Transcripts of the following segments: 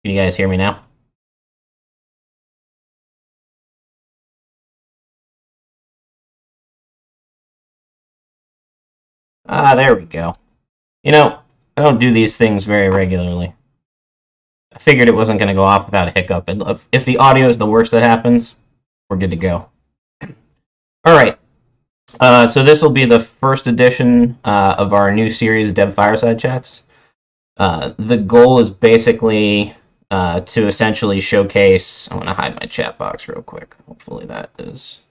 Can you guys hear me now? Ah, there we go. You know, I don't do these things very regularly. I figured it wasn't going to go off without a hiccup. And if the audio is the worst that happens, we're good to go. All right. So this will be the first edition of our new series, Dev Fireside Chats. The goal is basically to essentially showcase. I want to hide my chat box real quick. Hopefully that is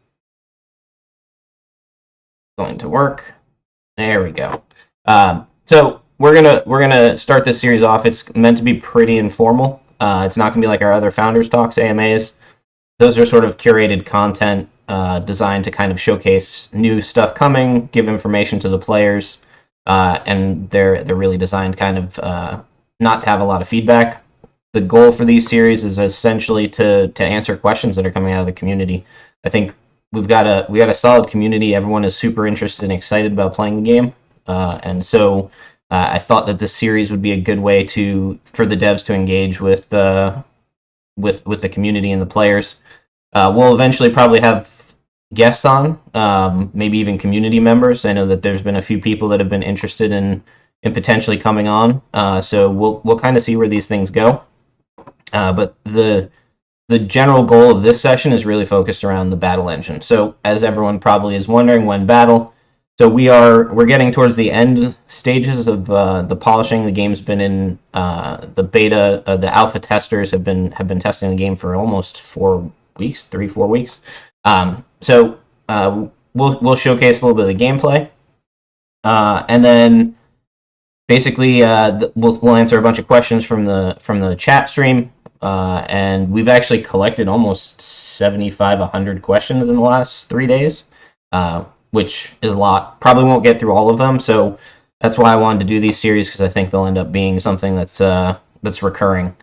going to work. There we go. So we're gonna start this series off. It's meant to be pretty informal. It's not gonna be like our other founders talks, AMAs. Those are sort of curated content designed to kind of showcase new stuff coming, give information to the players, and they're really designed kind of not to have a lot of feedback. The goal for these series is essentially to answer questions that are coming out of the community. I think we got a solid community. Everyone is super interested and excited about playing the game, and so I thought that this series would be a good way for the devs to engage with the community and the players. We'll eventually probably have guests on, maybe even community members. I know that there's been a few people that have been interested in potentially coming on, so we'll kind of see where these things go. But the general goal of this session is really focused around the battle engine. So as everyone probably is wondering, when battle? So we're getting towards the end stages of the polishing. The game's been in the beta. The alpha testers have been testing the game for almost 4 weeks, 3-4 weeks. So we'll showcase a little bit of the gameplay, and then basically we'll answer a bunch of questions from the chat stream. And we've actually collected almost 100 questions in the last 3 days, which is a lot. Probably won't get through all of them, so that's why I wanted to do these series, because I think they'll end up being something that's recurring.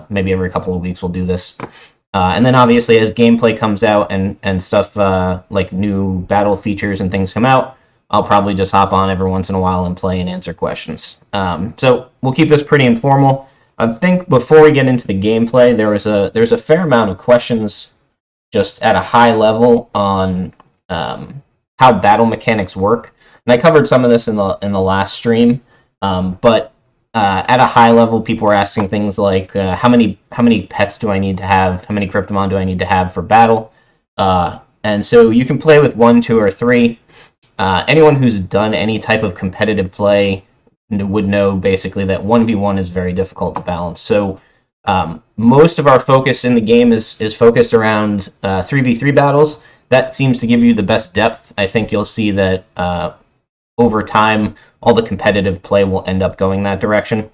Maybe every couple of weeks we'll do this. And then obviously as gameplay comes out and stuff like new battle features and things come out, I'll probably just hop on every once in a while and play and answer questions. So we'll keep this pretty informal. I think before we get into the gameplay, there's a fair amount of questions just at a high level on how battle mechanics work, and I covered some of this in the last stream. But at a high level, people were asking things like how many pets do I need to have? How many Kryptomon do I need to have for battle? And so you can play with 1, 2, or 3. Anyone who's done any type of competitive play would know basically that 1v1 is very difficult to balance. So most of our focus in the game is focused around 3v3 battles. That seems to give you the best depth. I think you'll see that over time, all the competitive play will end up going that direction.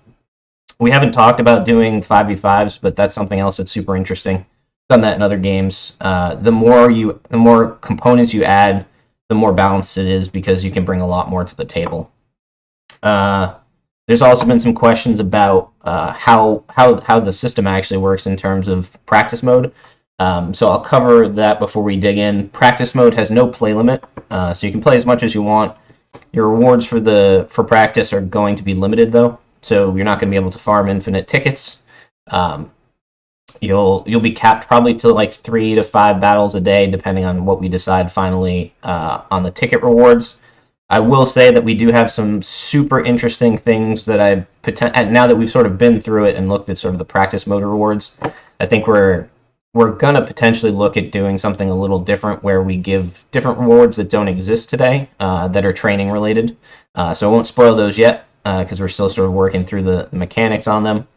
We haven't talked about doing 5v5s, but that's something else that's super interesting. Done that in other games. The more components you add, the more balanced it is, because you can bring a lot more to the table. There's also been some questions about how the system actually works in terms of practice mode. So I'll cover that before we dig in. Practice mode has no play limit, so you can play as much as you want. Your rewards for practice are going to be limited, though, so you're not going to be able to farm infinite tickets. You'll be capped probably to like 3 to 5 battles a day, depending on what we decide finally on the ticket rewards. I will say that we do have some super interesting things that now that we've sort of been through it and looked at sort of the practice mode rewards, I think we're gonna potentially look at doing something a little different, where we give different rewards that don't exist today, that are training related. So I won't spoil those yet, because we're still sort of working through the mechanics on them.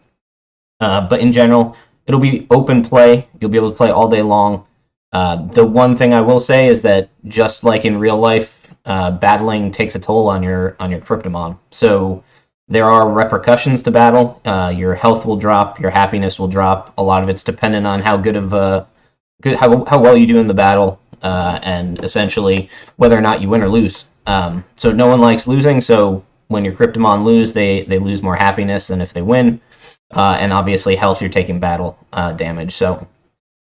But in general, it'll be open play. You'll be able to play all day long. The one thing I will say is that, just like in real life, battling takes a toll on your Kryptomon. So there are repercussions to battle. Your health will drop, your happiness will drop. A lot of it's dependent on how how well you do in the battle, and essentially whether or not you win or lose. So no one likes losing. So when your Kryptomon lose, they lose more happiness than if they win. And obviously health, you're taking battle damage. So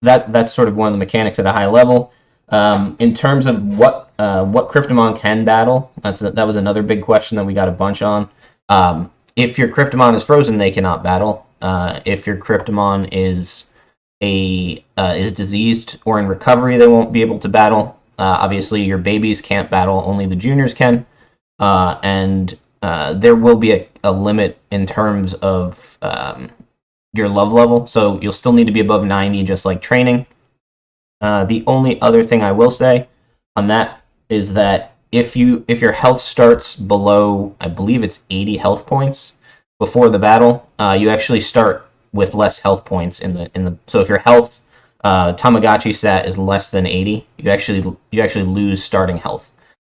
that's sort of one of the mechanics at a high level. In terms of what Kryptomon can battle, that was another big question that we got a bunch on. If your Kryptomon is frozen, they cannot battle. if your Kryptomon is diseased or in recovery, they won't be able to battle. Obviously, your babies can't battle; only the juniors can. And there will be a limit in terms of your love level, so you'll still need to be above 90, just like training. The only other thing I will say on that is that if your health starts below, I believe it's 80 health points before the battle, you actually start with less health points in the. So if your health Tamagotchi stat is less than 80, you actually lose starting health.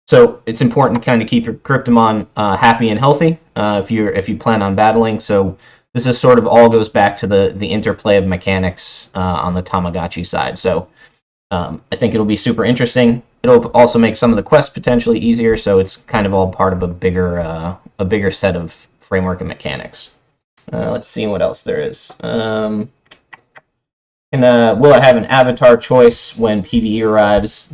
So it's important to kind of keep your Kryptomon happy and healthy if you plan on battling. So this is sort of all goes back to the interplay of mechanics on the Tamagotchi side. So I think it'll be super interesting. It'll also make some of the quests potentially easier. So it's kind of all part of a bigger set of framework and mechanics. Let's see what else there is. Will I have an avatar choice when PvE arrives?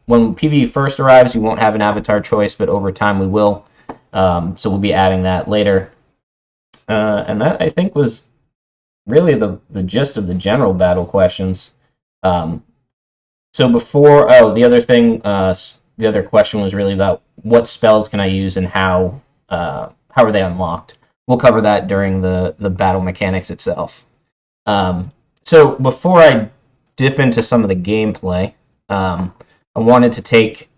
When PvE first arrives, you won't have an avatar choice, but over time we will. So we'll be adding that later. And that, I think, was really the gist of the general battle questions. So before, the other question was really about what spells can I use and how are they unlocked. We'll cover that during the battle mechanics itself. So before I dip into some of the gameplay, I wanted to take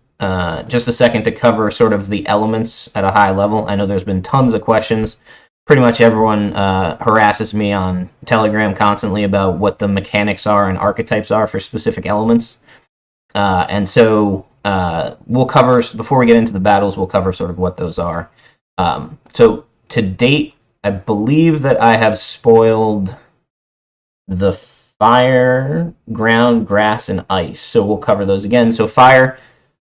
just a second to cover sort of the elements at a high level. I know there's been tons of questions. Pretty much everyone harasses me on Telegram constantly about what the mechanics are and archetypes are for specific elements. And so we'll cover, before we get into the battles, we'll cover sort of what those are. So to date, I believe that I have spoiled the fire, ground, grass, and ice. So we'll cover those again. So fire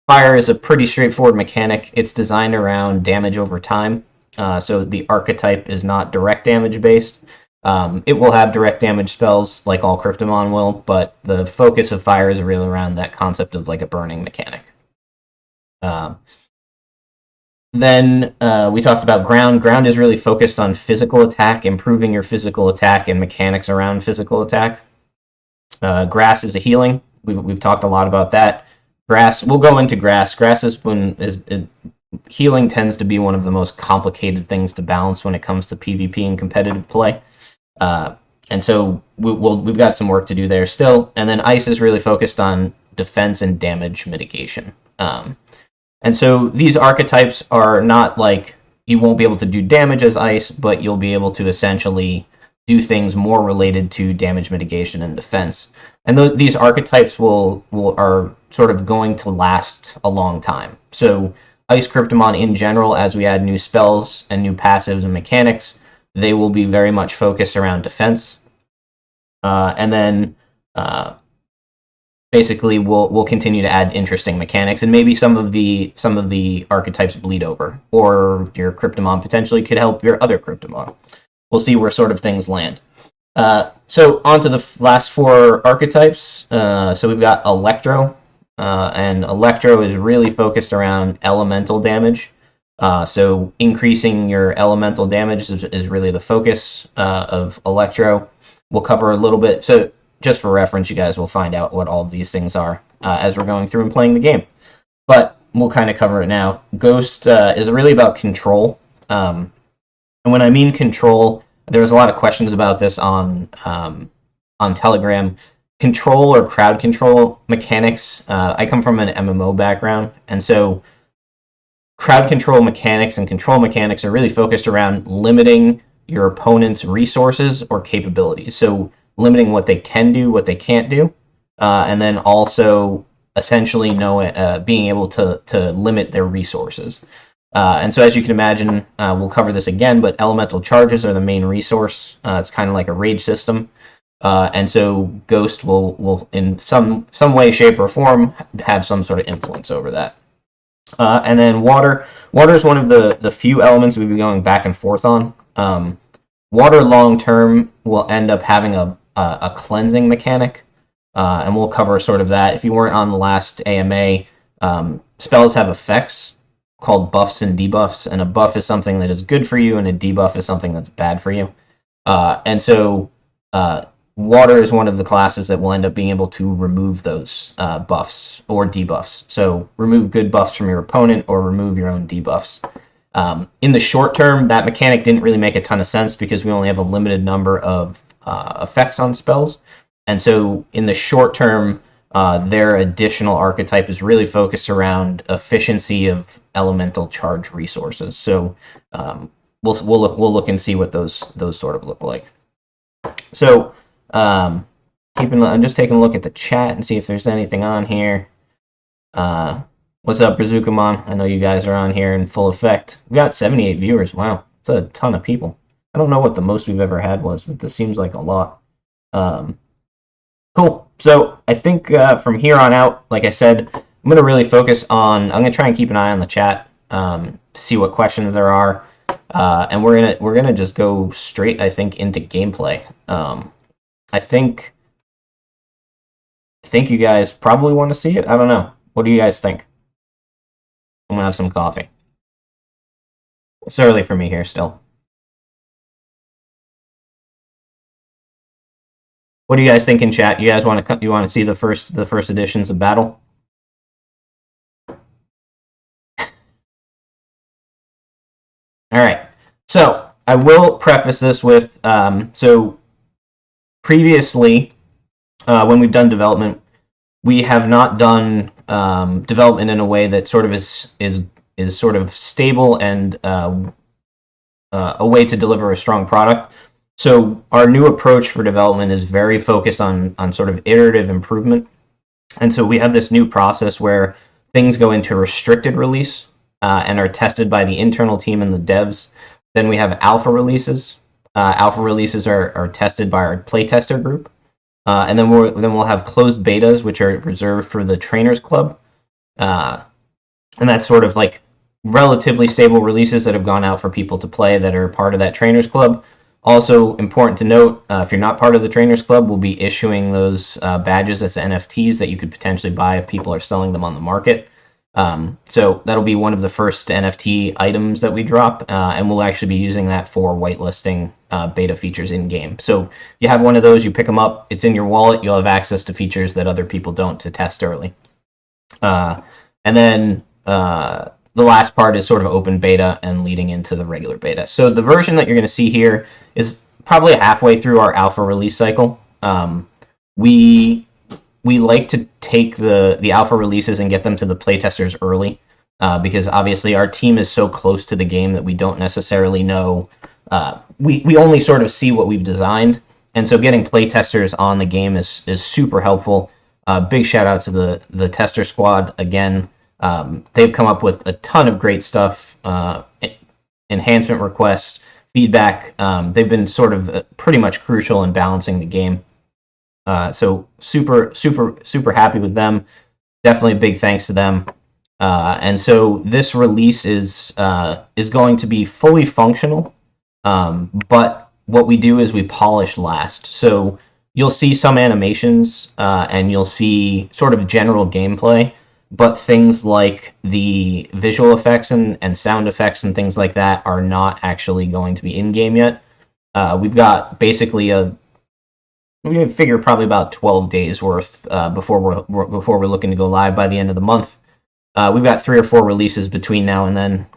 is a pretty straightforward mechanic. It's designed around damage over time. So the archetype is not direct damage based. It will have direct damage spells like all Kryptomon will, but the focus of fire is really around that concept of like a burning mechanic. Then we talked about ground. Ground is really focused on physical attack, improving your physical attack and mechanics around physical attack. Grass is a healing. We've talked a lot about that. Grass, we'll go into grass. Grass healing tends to be one of the most complicated things to balance when it comes to PvP and competitive play. And so we've got some work to do there still. And then ice is really focused on defense and damage mitigation. And so these archetypes are not like you won't be able to do damage as ice, but you'll be able to essentially do things more related to damage mitigation and defense. And these archetypes are sort of going to last a long time. So Ice Kryptomon in general, as we add new spells and new passives and mechanics, they will be very much focused around defense. And then basically we'll continue to add interesting mechanics, and maybe some of the archetypes bleed over, or your Kryptomon potentially could help your other Kryptomon. We'll see where sort of things land. So on to the last four archetypes. So we've got Electro, and Electro is really focused around elemental damage. So increasing your elemental damage is really the focus of Electro. We'll cover a little bit. So just for reference, you guys will find out what all of these things are as we're going through and playing the game. But we'll kind of cover it now. Ghost is really about control. And when I mean control, there's a lot of questions about this on Telegram. Control or crowd control mechanics. I come from an MMO background, and so crowd control mechanics and control mechanics are really focused around limiting your opponent's resources or capabilities. So limiting what they can do, what they can't do, and then also essentially being able to limit their resources. And so as you can imagine, we'll cover this again, but elemental charges are the main resource. It's kind of like a rage system. And so Ghost will in some way, shape, or form have some sort of influence over that. And then water. Water is one of the few elements we've been going back and forth on. Water long term will end up having a cleansing mechanic, and we'll cover sort of that. If you weren't on the last AMA, spells have effects called buffs and debuffs, and a buff is something that is good for you, and a debuff is something that's bad for you. And so water is one of the classes that will end up being able to remove those buffs or debuffs. So remove good buffs from your opponent or remove your own debuffs. In the short term, that mechanic didn't really make a ton of sense because we only have a limited number of effects on spells. And so in the short term, their additional archetype is really focused around efficiency of elemental charge resources. So we'll look and see what those sort of look like. So I'm just taking a look at the chat and see if there's anything on here. What's up, Brazukamon? I know you guys are on here in full effect. We got 78 viewers. Wow, that's a ton of people. I don't know what the most we've ever had was, but this seems like a lot. Cool. So I think from here on out, like I said, I'm going to really focus on. I'm going to try and keep an eye on the chat to see what questions there are, and we're gonna just go straight, I think, into gameplay. I think you guys probably want to see it. I don't know. What do you guys think? I'm gonna have some coffee. It's early for me here still. What do you guys think in chat? You guys want to see the first editions of Battle? All right. So I will preface this with so previously when we've done development, we have not done development in a way that sort of is sort of stable and a way to deliver a strong product. So our new approach for development is very focused on sort of iterative improvement. And so we have this new process where things go into restricted release and are tested by the internal team and the devs. Then we have alpha releases. Alpha releases are tested by our playtester group. And then we'll have closed betas, which are reserved for the trainers club. And that's sort of like relatively stable releases that have gone out for people to play that are part of that trainers club. Also important to note, if you're not part of the Trainers Club, we'll be issuing those badges as NFTs that you could potentially buy if people are selling them on the market. So that'll be one of the first NFT items that we drop, and we'll actually be using that for whitelisting beta features in-game. So if you have one of those, you pick them up, it's in your wallet, you'll have access to features that other people don't to test early. And then the last part is sort of open beta and leading into the regular beta. So the version that you're going to see here is probably halfway through our alpha release cycle. We like to take the alpha releases and get them to the playtesters early because obviously our team is so close to the game that we don't necessarily know. We only sort of see what we've designed, and so getting playtesters on the game is super helpful. Big shout out to the tester squad again. They've come up with a ton of great stuff, enhancement requests, feedback. They've been sort of pretty much crucial in balancing the game. So super happy with them. Definitely a big thanks to them. And so this release is going to be fully functional, but what we do is we polish last. So you'll see some animations and you'll see sort of general gameplay, but things like the visual effects and sound effects and things like that are not actually going to be in-game yet. We've got basically we figure probably about 12 days worth before we're looking to go live by the end of the month. We've got 3 or 4 releases between now and then,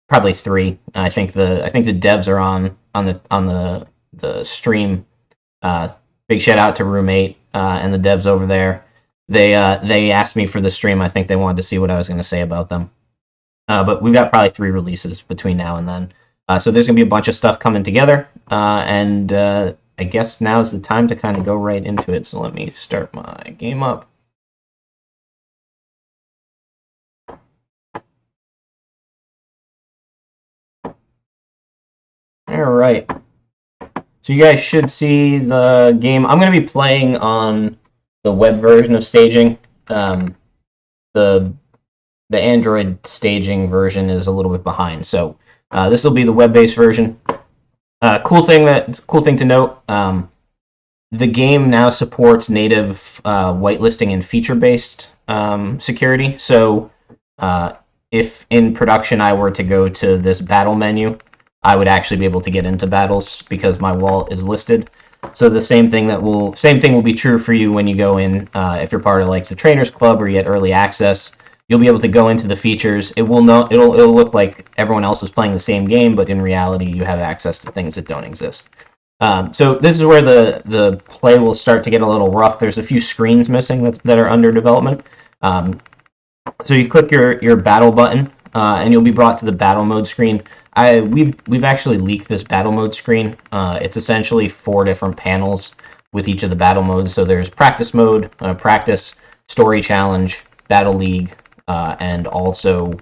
probably 3. I think the devs are on the stream. Big shout out to Roommate and the devs over there. They asked me for the stream. I think they wanted to see what I was going to say about them. But we've got probably 3 releases between now and then. So there's going to be a bunch of stuff coming together. And I guess now's the time to kind of go right into it. So let me start my game up. All right. So you guys should see the game. I'm going to be playing on the web version of staging. The Android staging version is a little bit behind, so this will be the web-based version. Cool thing to note: the game now supports native whitelisting and feature-based security. So if in production I were to go to this battle menu I would actually be able to get into battles because my wall is listed. So the same thing will be true for you when you go in. If you're part of like the Trainers Club or you get early access, you'll be able to go into the features. It'll look like everyone else is playing the same game, but in reality, you have access to things that don't exist. So this is where the play will start to get a little rough. There's a few screens missing that are under development. So you click your battle button, and you'll be brought to the battle mode screen. We've actually leaked this battle mode screen. It's essentially 4 different panels with each of the battle modes. So there's practice mode, practice, story challenge, battle league, and also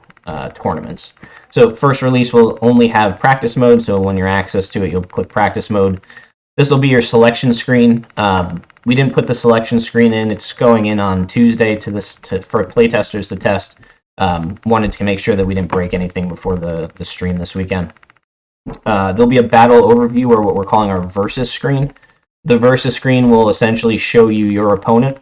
tournaments. So first release will only have practice mode. So when you're access to it, you'll click practice mode. This will be your selection screen. We didn't put the selection screen in. It's going in on Tuesday for playtesters to test. Wanted to make sure that we didn't break anything before the stream this weekend. There'll be a battle overview, or what we're calling our versus screen. The versus screen will essentially show you your opponent,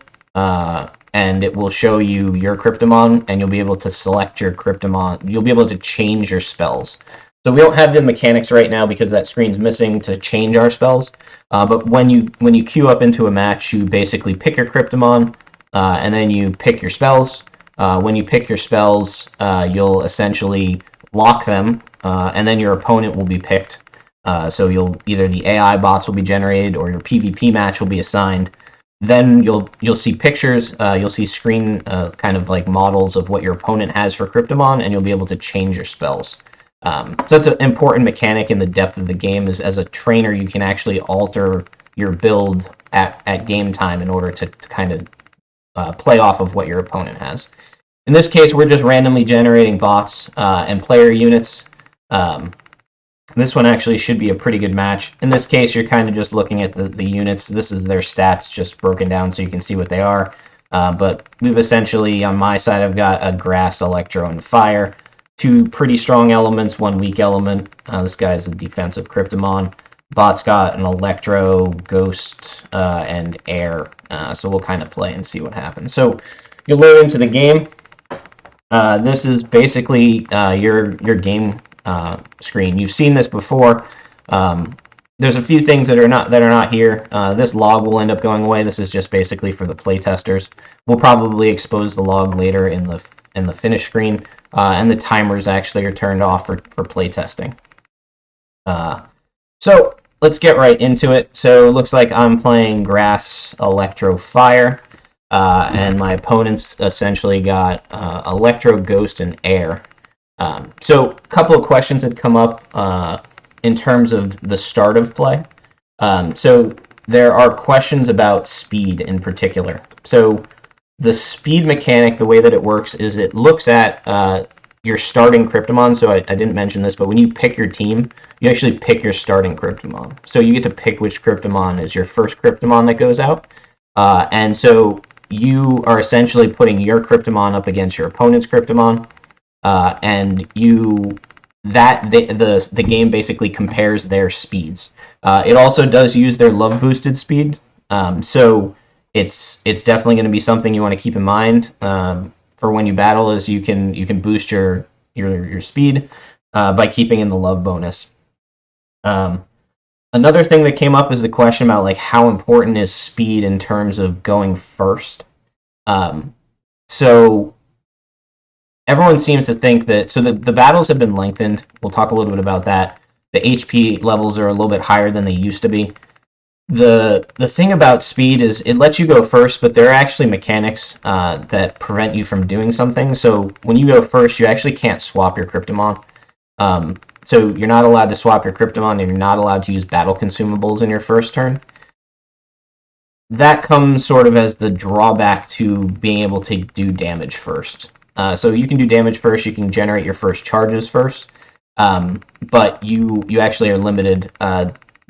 and it will show you your Kryptomon, and you'll be able to select your Kryptomon. You'll be able to change your spells. So we don't have the mechanics right now because that screen's missing to change our spells. But when you queue up into a match, you basically pick your Kryptomon, and then you pick your spells. When you pick your spells, you'll essentially lock them, and then your opponent will be picked. So either the AI bots will be generated or your PvP match will be assigned. Then you'll see pictures, you'll see screen kind of like models of what your opponent has for Kryptomon, and you'll be able to change your spells. So that's an important mechanic in the depth of the game. Is as a trainer, you can actually alter your build at game time in order to kind of play off of what your opponent has. In this case, we're just randomly generating bots and player units. This one actually should be a pretty good match. In this case, you're kind of just looking at the units. This is their stats just broken down so you can see what they are. But we've essentially, on my side, I've got a grass, electro, and fire. 2 pretty strong elements, 1 weak element. This guy is a defensive Kryptomon. Bot's got an electro, ghost, and air. So we'll kind of play and see what happens. So you'll load into the game. This is basically your game screen. You've seen this before. There's a few things that are not here. This log will end up going away. This is just basically for the playtesters. We'll probably expose the log later in the finish screen, and the timers actually are turned off for playtesting. So let's get right into it. So it looks like I'm playing grass, electro, fire. And my opponent's essentially got electro, ghost, and air. So a couple of questions had come up in terms of the start of play. So there are questions about speed in particular. So the speed mechanic, the way that it works is it looks at your starting Kryptomon. So I didn't mention this, but when you pick your team, you actually pick your starting Kryptomon. So you get to pick which Kryptomon is your first Kryptomon that goes out. And so you are essentially putting your Kryptomon up against your opponent's Kryptomon, and the game basically compares their speeds. It also does use their love boosted speed, so it's definitely going to be something you want to keep in mind for when you battle. Is you can boost your speed by keeping in the love bonus. Another thing that came up is the question about like how important is speed in terms of going first. So everyone seems to think that the battles have been lengthened. We'll talk a little bit about that. The HP levels are a little bit higher than they used to be. The thing about speed is it lets you go first, but there are actually mechanics that prevent you from doing something. So when you go first, you actually can't swap your Kryptomon. So you're not allowed to swap your Kryptomon, and you're not allowed to use battle consumables in your first turn. That comes sort of as the drawback to being able to do damage first. So you can do damage first, you can generate your first charges first, but you actually are limited.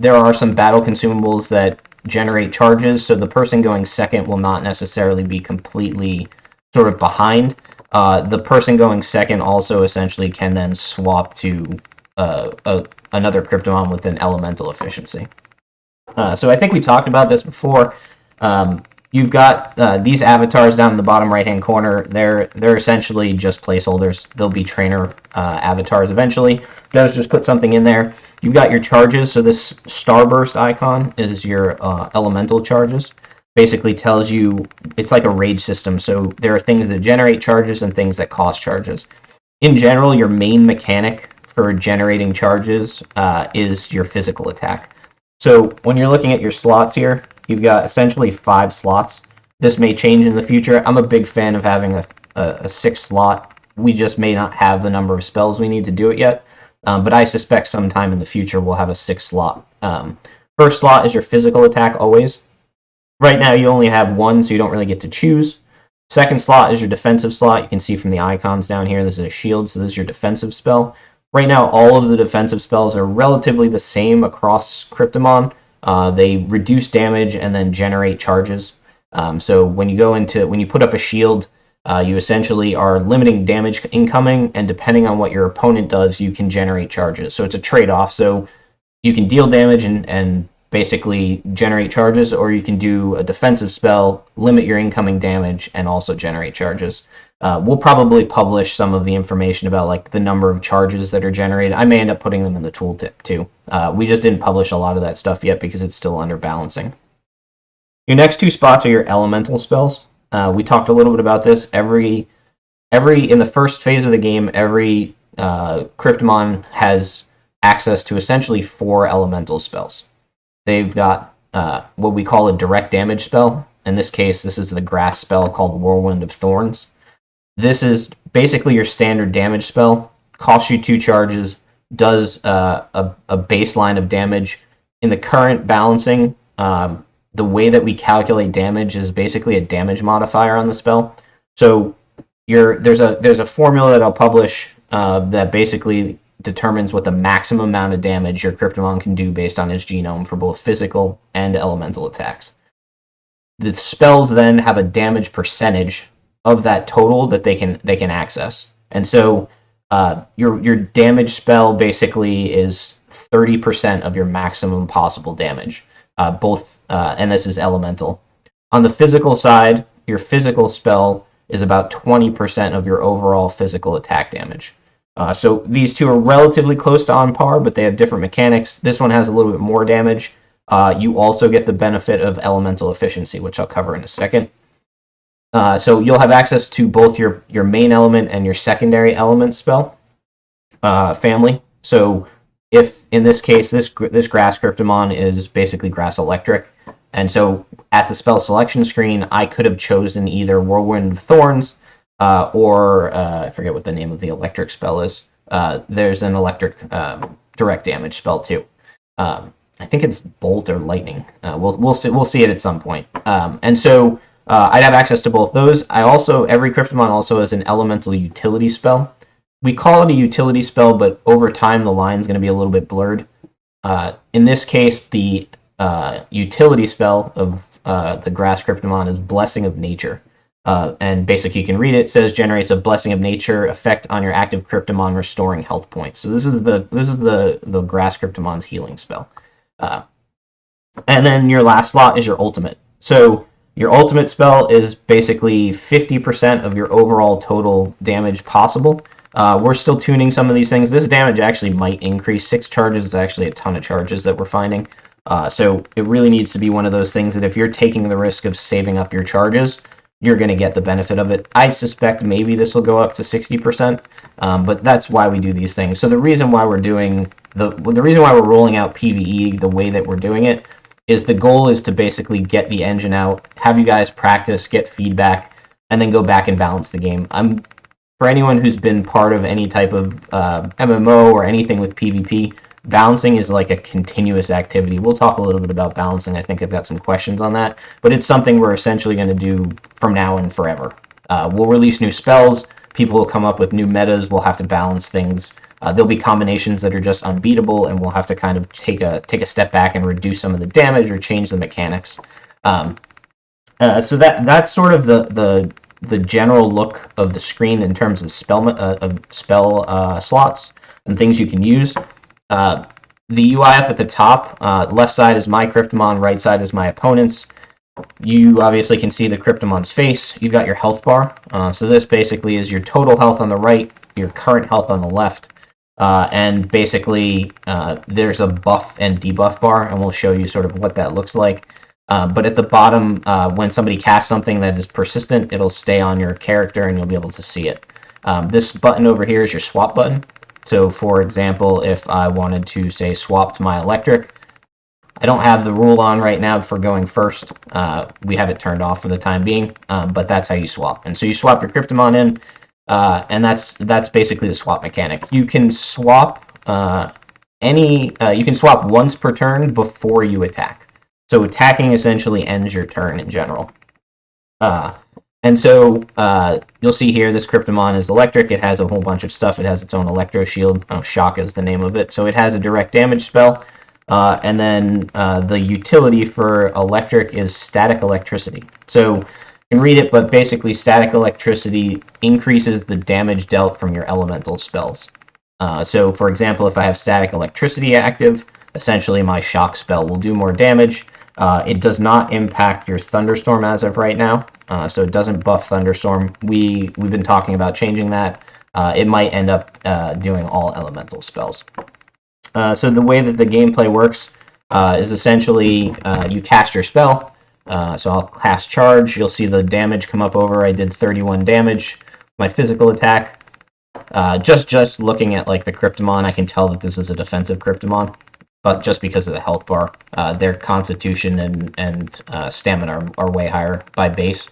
There are some battle consumables that generate charges, so the person going second will not necessarily be completely sort of behind. The person going second also essentially can then swap to another Kryptomon with an elemental efficiency. So I think we talked about this before. you've got these avatars down in the bottom right-hand corner. They're essentially just placeholders. They'll be trainer avatars eventually. Does just put something in there. You've got your charges. So this starburst icon is your elemental charges. Basically tells you it's like a rage system. So there are things that generate charges and things that cost charges. In general, your main mechanic for generating charges is your physical attack. So when you're looking at your slots here, you've got essentially 5 slots. This may change in the future. I'm a big fan of having a 6 slot. We just may not have the number of spells we need to do it yet. But I suspect sometime in the future we'll have a 6 slot. First slot is your physical attack always. Right now you only have 1, so you don't really get to choose. Second slot is your defensive slot. You can see from the icons down here, this is a shield, so this is your defensive spell. Right now, all of the defensive spells are relatively the same across Kryptomon. They reduce damage and then generate charges. So when you put up a shield, you essentially are limiting damage incoming, and depending on what your opponent does, you can generate charges. So it's a trade-off. So you can deal damage and basically generate charges, or you can do a defensive spell, limit your incoming damage, and also generate charges. We'll probably publish some of the information about like the number of charges that are generated. I may end up putting them in the tooltip too. We just didn't publish a lot of that stuff yet because it's still under balancing. Your next 2 spots are your elemental spells. We talked a little bit about this. In the first phase of the game, every Kryptomon has access to essentially 4 elemental spells. They've got what we call a direct damage spell. In this case, this is the grass spell called Whirlwind of Thorns. This is basically your standard damage spell. Costs you 2 charges, does a baseline of damage. In the current balancing, the way that we calculate damage is basically a damage modifier on the spell. So there's a formula that I'll publish that basically determines what the maximum amount of damage your Kryptomon can do based on his genome for both physical and elemental attacks. The spells then have a damage percentage of that total that they can access. And so your damage spell basically is 30% of your maximum possible damage. And this is elemental. On the physical side, your physical spell is about 20% of your overall physical attack damage. So these two are relatively close to on par, but they have different mechanics. This one has a little bit more damage. You also get the benefit of elemental efficiency, which I'll cover in a second. So you'll have access to both your main element and your secondary element spell family. So if, in this case, this grass Kryptomon is basically grass electric, and so at the spell selection screen, I could have chosen either Whirlwind of Thorns, or I forget what the name of the electric spell is. There's an electric direct damage spell too. I think it's Bolt or Lightning. We'll see it at some point. And so I'd have access to both those. Every Kryptomon also has an elemental utility spell. We call it a utility spell, but over time the line's going to be a little bit blurred. In this case, the utility spell of the grass Kryptomon is Blessing of Nature. And basically, you can read it. It says generates a Blessing of Nature effect on your active Kryptomon, restoring health points. So this is the grass Kryptomon's healing spell. And then your last slot is your ultimate. So your ultimate spell is basically 50% of your overall total damage possible. We're still tuning some of these things. This damage actually might increase. 6 charges is actually a ton of charges that we're finding. So it really needs to be one of those things that if you're taking the risk of saving up your charges, you're going to get the benefit of it. I suspect maybe this will go up to 60%, but that's why we do these things. So the reason why we're doing the reason why we're rolling out PvE the way that we're doing it is the goal is to basically get the engine out, have you guys practice, get feedback, and then go back and balance the game. For anyone who's been part of any type of MMO or anything with PvP, balancing is like a continuous activity. We'll talk a little bit about balancing. I think I've got some questions on that, but it's something we're essentially going to do from now and forever. We'll release new spells. People will come up with new metas. We'll have to balance things. There'll be combinations that are just unbeatable, and we'll have to kind of take a step back and reduce some of the damage or change the mechanics. So that's sort of the general look of the screen in terms of spell slots and things you can use. The UI up at the top, left side is my Kryptomon, right side is my opponent's. You obviously can see the Kryptomon's face. You've got your health bar. So this basically is your total health on the right, your current health on the left, and basically there's a buff and debuff bar, and we'll show you sort of what that looks like. But at the bottom, when somebody casts something that is persistent, it'll stay on your character and you'll be able to see it. This button over here is your swap button. So for example, if I wanted to, say, swap to my electric, I don't have the rule on right now for going first. We have it turned off for the time being, but that's how you swap. And so you swap your Kryptomon in, and that's basically the swap mechanic. You can swap you can swap once per turn before you attack. So attacking essentially ends your turn in general. And so you'll see here this Kryptomon is electric. It has a whole bunch of stuff. It has its own electro shield. Shock is the name of it. So it has a direct damage spell. And then the utility for electric is static electricity. So you can read it, but basically static electricity increases the damage dealt from your elemental spells. So for example, if I have static electricity active, essentially my shock spell will do more damage. It does not impact your thunderstorm as of right now, so it doesn't buff thunderstorm. We've been talking about changing that. It might end up doing all elemental spells. So the way that the gameplay works is essentially you cast your spell. So I'll cast charge. You'll see the damage come up over. I did 31 damage. My physical attack. Just looking at like the Kryptomon, I can tell that this is a defensive Kryptomon, but just because of the health bar, their constitution and stamina are way higher by base.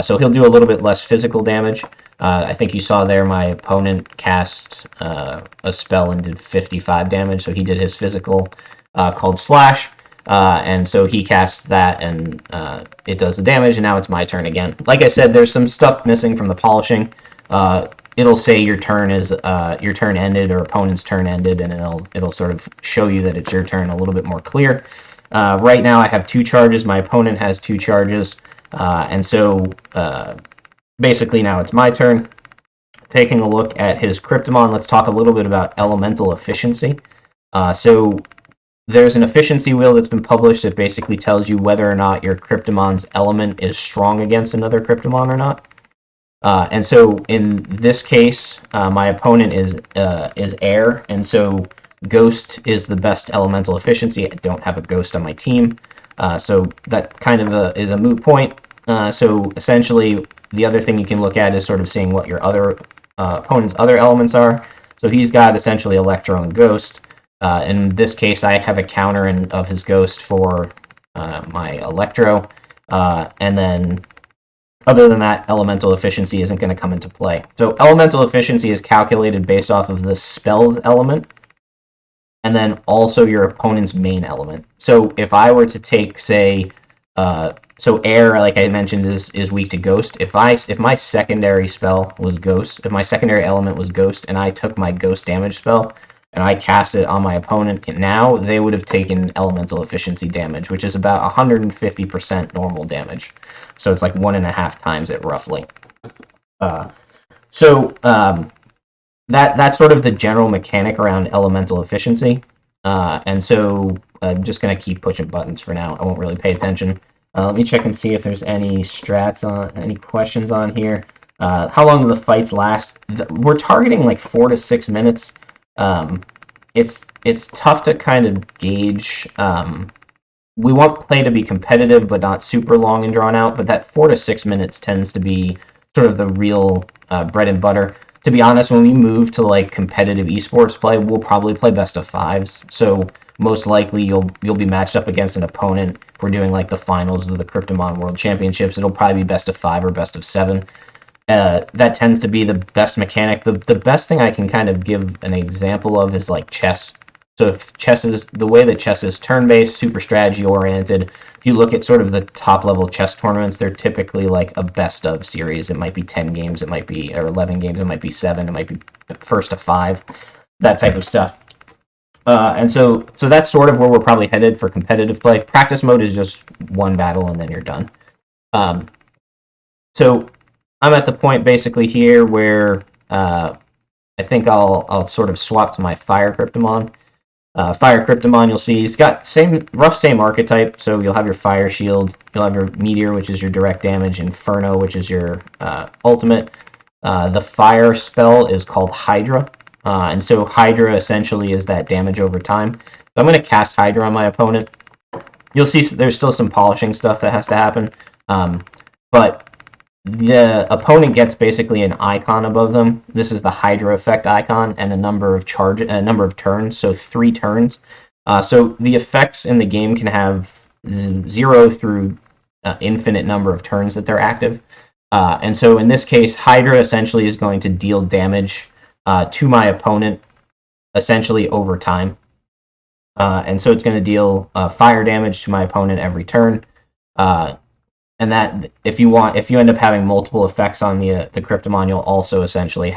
So he'll do a little bit less physical damage. I think you saw there my opponent cast a spell and did 55 damage, so he did his physical called Slash, and so he casts that and it does the damage, and now it's my turn again. Like I said, there's some stuff missing from the polishing. It'll say your turn ended or opponent's turn ended, and it'll sort of show you that it's your turn a little bit more clear. Right now I have 2 charges, my opponent has 2 charges, and so basically now it's my turn. Taking a look at his Kryptomon, let's talk a little bit about elemental efficiency. So there's an efficiency wheel that's been published that basically tells you whether or not your Kryptomon's element is strong against another Kryptomon or not. And so in this case, my opponent is air, and so ghost is the best elemental efficiency. I don't have a ghost on my team, so that kind of is a moot point. So essentially, the other thing you can look at is sort of seeing what your other opponent's other elements are. So he's got essentially Electro and Ghost. In this case, I have a counter of his Ghost for my Electro, and then other than that, elemental efficiency isn't going to come into play. So elemental efficiency is calculated based off of the spell's element, and then also your opponent's main element. So if I were to take, say, so air, like I mentioned, is weak to ghost. If my secondary spell was ghost, if my secondary element was ghost, and I took my ghost damage spell and I cast it on my opponent, now they would have taken elemental efficiency damage, which is about 150% normal damage. So it's like 1.5 times it roughly. That's sort of the general mechanic around elemental efficiency. And so I'm just going to keep pushing buttons for now. I won't really pay attention. Let me check and see if there's any any questions on here. How long do the fights last? We're targeting like 4 to 6 minutes. It's tough to kind of gauge. We want play to be competitive, but not super long and drawn out. But that 4 to 6 minutes tends to be sort of the real bread and butter. To be honest, when we move to like competitive esports play, we'll probably play best of 5s. So most likely you'll be matched up against an opponent. If we're doing like the finals of the Kryptomon World Championships, it'll probably be best of 5 or best of 7. That tends to be the best mechanic. The best thing I can kind of give an example of is like chess. So if chess is the way that chess is turn-based, super strategy oriented. If you look at sort of the top level chess tournaments, they're typically like a best of series. It might be 10 games, it might be or 11 games, it might be 7, it might be first to 5, that type of stuff. And so that's sort of where we're probably headed for competitive play. Practice mode is just one battle and then you're done. So I'm at the point basically here where I think I'll sort of swap to my Fire Kryptomon. Fire Kryptomon, you'll see he's got same archetype. So you'll have your Fire Shield, you'll have your Meteor, which is your direct damage, Inferno, which is your ultimate. The Fire spell is called Hydra, and so Hydra essentially is that damage over time. So I'm going to cast Hydra on my opponent. You'll see there's still some polishing stuff that has to happen, but the opponent gets basically an icon above them. This is the Hydra effect icon and a number of turns, so 3 turns. So the effects in the game can have 0 through infinite number of turns that they're active. And so in this case, Hydra essentially is going to deal damage to my opponent essentially over time. And so it's going to deal fire damage to my opponent every turn. And that if you end up having multiple effects on the Kryptomon, you'll also essentially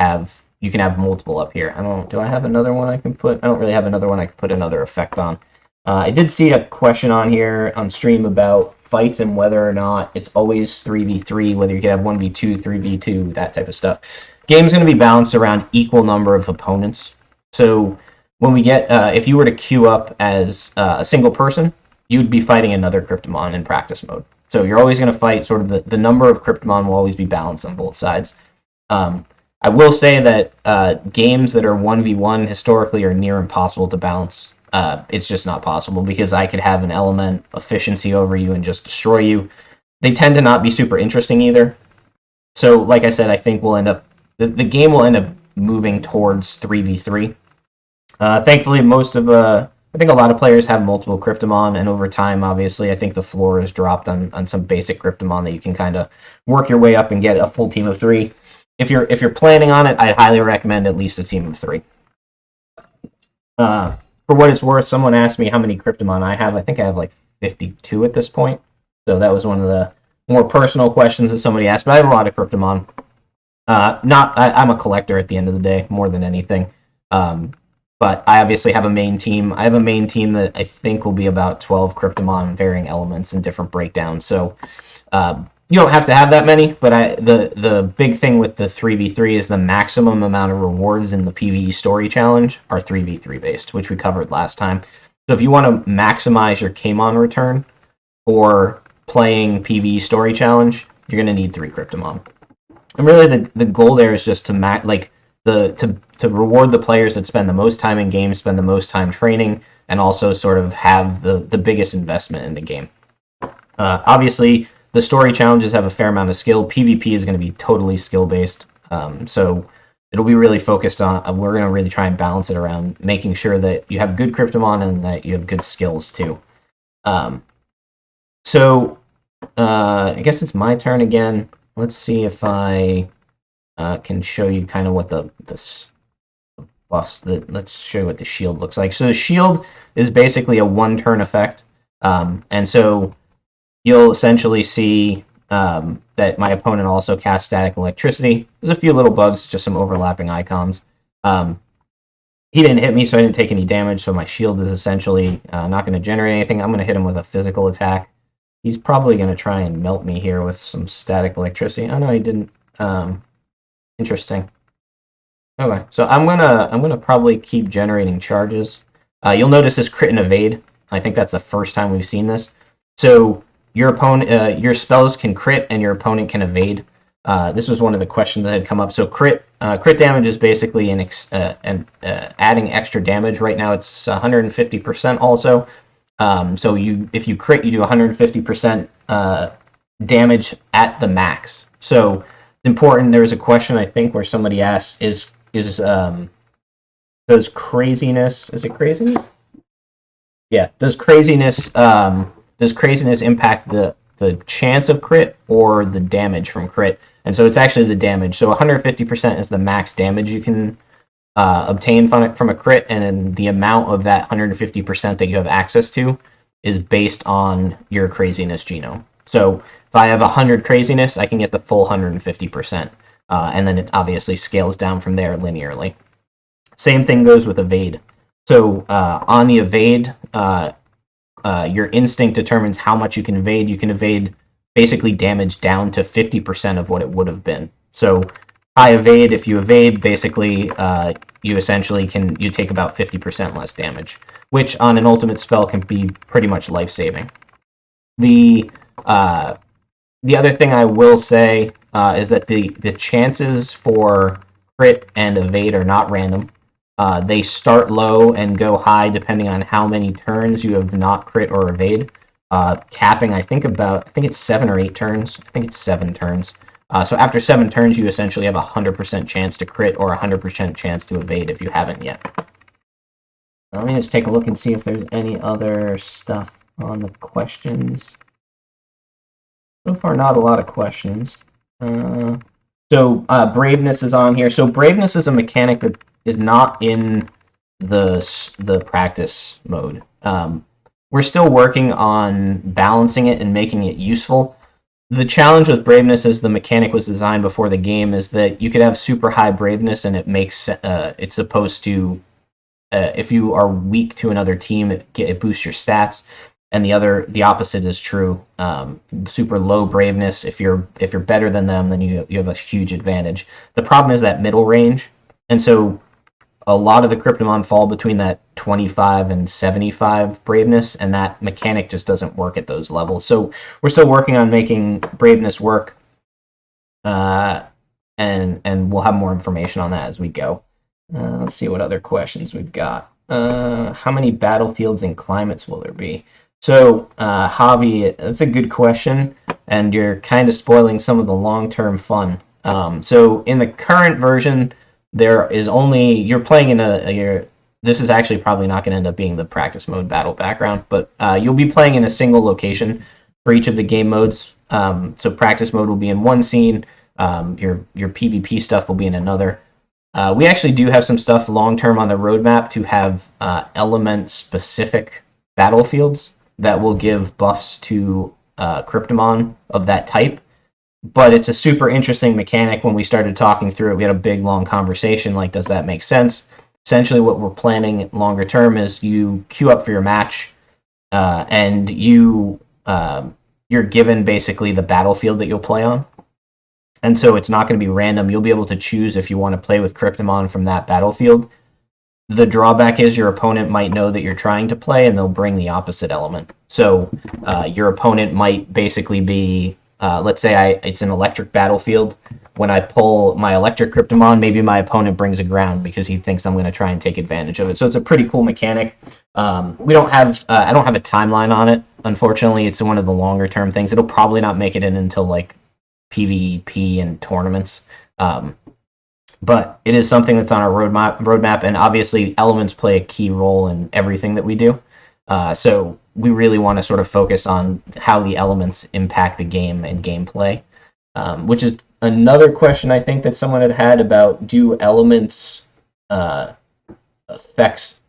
you can have multiple up here. Do I have another one I can put? I don't really have another one I could put another effect on. I did see a question on here on stream about fights and whether or not it's always 3v3, whether you could have 1v2, 3v2, that type of stuff. Game's going to be balanced around equal number of opponents. So when we get, if you were to queue up as a single person, you'd be fighting another Kryptomon in practice mode. So you're always going to fight sort of the number of Kryptomon will always be balanced on both sides. I will say that games that are 1v1 historically are near impossible to balance. It's just not possible because I could have an element efficiency over you and just destroy you. They tend to not be super interesting either. So like I said, I think we'll end up the game will end up moving towards 3v3. Thankfully, I think a lot of players have multiple Kryptomon, and over time, obviously, I think the floor is dropped on some basic Kryptomon that you can kind of work your way up and get a full team of 3. If you're planning on it, I'd highly recommend at least a team of 3. For what it's worth, someone asked me how many Kryptomon I have. I think I have like 52 at this point. So that was one of the more personal questions that somebody asked. But I have a lot of Kryptomon. I'm a collector at the end of the day, more than anything. But I obviously have a main team. I have a main team that I think will be about 12 Kryptomon varying elements and different breakdowns. So you don't have to have that many, but the big thing with the 3v3 is the maximum amount of rewards in the PvE story challenge are 3v3 based, which we covered last time. So if you want to maximize your Kmon return for playing PvE story challenge, you're going to need 3 Kryptomon. And really the goal there is just to reward the players that spend the most time in game, spend the most time training, and also sort of have the biggest investment in the game. Obviously, the story challenges have a fair amount of skill. PvP is going to be totally skill-based, so it'll be really focused on, we're going to really try and balance it around making sure that you have good Kryptomon and that you have good skills, too. So, I guess it's my turn again. Let's see if I can show you kind of what the buffs. Let's show you what the shield looks like. So the shield is basically a 1-turn effect, and so you'll essentially see that my opponent also casts static electricity. There's a few little bugs, just some overlapping icons. He didn't hit me, so I didn't take any damage. So my shield is essentially not going to generate anything. I'm going to hit him with a physical attack. He's probably going to try and melt me here with some static electricity. Oh no, he didn't. Interesting. Okay, so I'm gonna probably keep generating charges. You'll notice this crit and evade. I think that's the first time we've seen this. So your opponent, your spells can crit and your opponent can evade. This was one of the questions that had come up. So crit damage is basically adding extra damage. Right now it's 150% also. So if you crit, you do 150% damage at the max. So it's important. There was a question I think where somebody asked, does craziness, is it craziness? Yeah. Does craziness impact the chance of crit or the damage from crit? And so it's actually the damage. So 150% is the max damage you can obtain from a crit, and then the amount of that 150% that you have access to is based on your craziness genome. So if I have 100 craziness, I can get the full 150%, and then it obviously scales down from there linearly. Same thing goes with evade. So on the evade, your instinct determines how much you can evade. You can evade basically damage down to 50% of what it would have been. So high evade. If you evade, basically, you essentially you take about 50% less damage, which on an ultimate spell can be pretty much life-saving. The other thing I will say is that the chances for crit and evade are not random. They start low and go high depending on how many turns you have not crit or evade. Capping, I think it's 7 or 8 turns. I think it's 7 turns. So after 7 turns, you essentially have a 100% chance to crit or a 100% chance to evade if you haven't yet. Let me just take a look and see if there's any other stuff on the questions. So far, not a lot of questions. So Braveness is on here. So Braveness is a mechanic that is not in the practice mode. We're still working on balancing it and making it useful. The challenge with Braveness, as the mechanic was designed before the game, is that you could have super high Braveness, and it's supposed to, if you are weak to another team, it boosts your stats. And the opposite is true. Super low braveness. If you're better than them, then you have a huge advantage. The problem is that middle range, and so a lot of the Kryptomon fall between that 25 and 75 braveness, and that mechanic just doesn't work at those levels. So we're still working on making braveness work, and we'll have more information on that as we go. Let's see what other questions we've got. How many battlefields and climates will there be? So, Javi, that's a good question, and you're kind of spoiling some of the long-term fun. So, in the current version, there is only, you're playing in this is actually probably not going to end up being the practice mode battle background, but you'll be playing in a single location for each of the game modes. So, practice mode will be in one scene, your PvP stuff will be in another. We actually do have some stuff long-term on the roadmap to have element-specific battlefields that will give buffs to Kryptomon of that type. But it's a super interesting mechanic. When we started talking through it, we had a big, long conversation, like, does that make sense? Essentially, what we're planning longer term is you queue up for your match, and you're given basically the battlefield that you'll play on. And so it's not going to be random. You'll be able to choose if you want to play with Kryptomon from that battlefield. The drawback is your opponent might know that you're trying to play, and they'll bring the opposite element. So your opponent might basically be, let's say it's an electric battlefield. When I pull my electric Kryptomon, maybe my opponent brings a ground because he thinks I'm going to try and take advantage of it. So it's a pretty cool mechanic. We don't have, I don't have a timeline on it. Unfortunately, it's one of the longer term things. It'll probably not make it in until like PvP and tournaments. But it is something that's on our roadmap, and obviously elements play a key role in everything that we do. So we really want to sort of focus on how the elements impact the game and gameplay, which is another question I think that someone had about, do elements affect